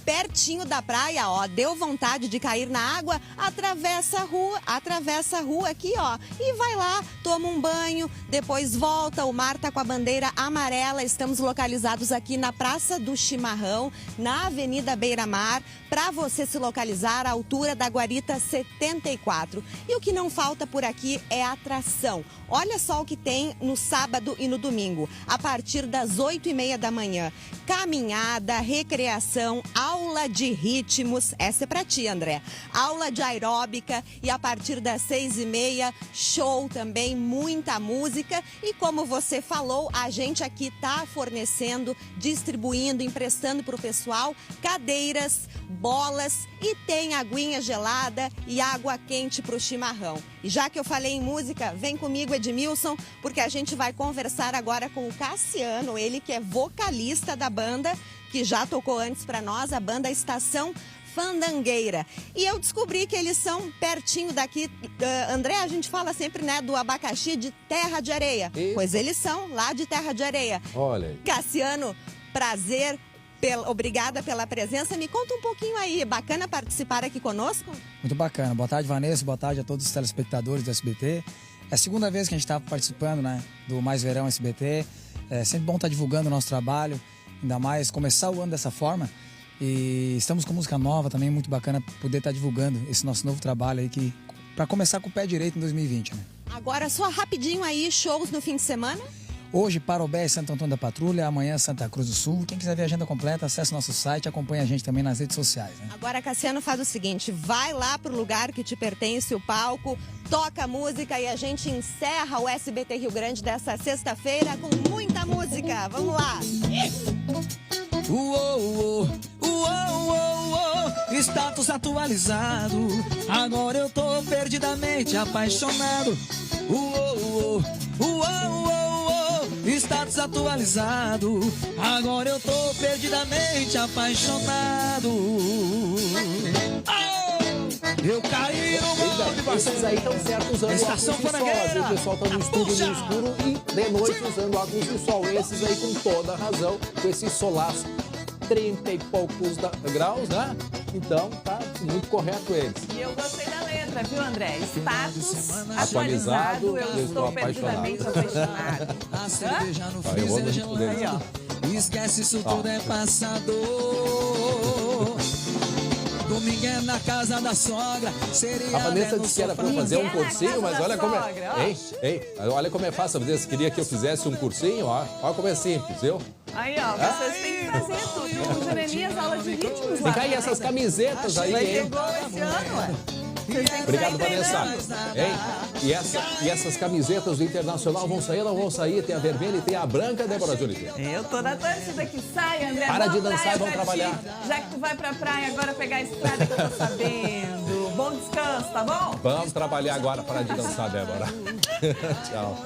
pertinho da praia, ó, deu vontade de cair na água, atravessa a rua aqui, ó, e vai lá, toma um banho, depois volta, o mar tá com a bandeira amarela, estamos localizados aqui na Praça do Chimarrão, na Avenida Beira Mar, para você se localizar à altura da Guarita 74. E o que não falta por aqui é atração. Olha só o que tem no sábado e no domingo, a partir das 8h30 da manhã. Caminhada, recreação, aula de ritmos, essa é para ti, André. Aula de aeróbica e a partir das 6h30, show também, muita música. E como você falou, a gente aqui está fornecendo, distribuindo, emprestando para o pessoal cadeiras, bolas e tem aguinha gelada e água quente para o chimarrão. E já que eu falei em música, vem comigo, Edmilson, porque a gente vai conversar agora com o Cassiano, ele que é vocalista da banda, que já tocou antes para nós, a banda Estação Fandangueira. E eu descobri que eles são pertinho daqui. André, a gente fala sempre, né, do abacaxi de Terra de Areia. Isso. Pois eles são lá de Terra de Areia. Olha aí. Cassiano, prazer. Obrigada pela presença. Me conta um pouquinho aí. Bacana participar aqui conosco? Muito bacana. Boa tarde, Vanessa. Boa tarde a todos os telespectadores do SBT. É a segunda vez que a gente está participando, né, do Mais Verão SBT. É sempre bom estar divulgando o nosso trabalho, ainda mais começar o ano dessa forma. E estamos com música nova também, muito bacana poder estar divulgando esse nosso novo trabalho aí, que para começar com o pé direito em 2020, né? Agora, só rapidinho aí, shows no fim de semana? Hoje, Parobé e Santo Antônio da Patrulha, amanhã Santa Cruz do Sul. Quem quiser ver a agenda completa, acesse nosso site e acompanha a gente também nas redes sociais, né? Agora, Cassiano, faz o seguinte, vai lá pro lugar que te pertence, o palco, toca a música e a gente encerra o SBT Rio Grande dessa sexta-feira com muita música. Vamos lá! Status atualizado, agora eu tô perdidamente apaixonado. Status atualizado, agora eu tô perdidamente apaixonado. Eu caí no mundo. Esses aí estão certos usando Estação óculos de sol. Às vezes o pessoal está no estúdio no escuro e de noite usando óculos de sol. Esses aí com toda a razão, com esse solaço, 30 e poucos graus, né? Então tá muito correto eles. E eu gostei da letra, viu, André? Status Atualizado, eu estou perdidamente apaixonado. A cerveja no eu vou freezer no dele. gelado. Esquece isso tudo, é passador. Domingo é na casa da sogra. A Vanessa disse que era para eu fazer um cursinho, mas olha como é. Olha como é fácil. A Vanessa queria que eu fizesse um cursinho, ó. Olha como é simples, viu? Aí, ó, vocês têm que fazer tudo. O Jeremias, aula de ritmos lá. Fica aí essas camisetas aí, hein? Esse ano, ué. Obrigado, Vanessa. Hein? E essas camisetas do Internacional vão sair ou não vão sair? Tem a vermelha e tem a branca, Débora de Oliveira. Eu tô na torcida que sai, André. Para de Boa dançar praia e vamos pra trabalhar. ti. Já que tu vai pra praia agora pegar a estrada que eu tô sabendo. Bom descanso, tá bom? Vamos trabalhar agora, para de dançar, Débora. Tchau.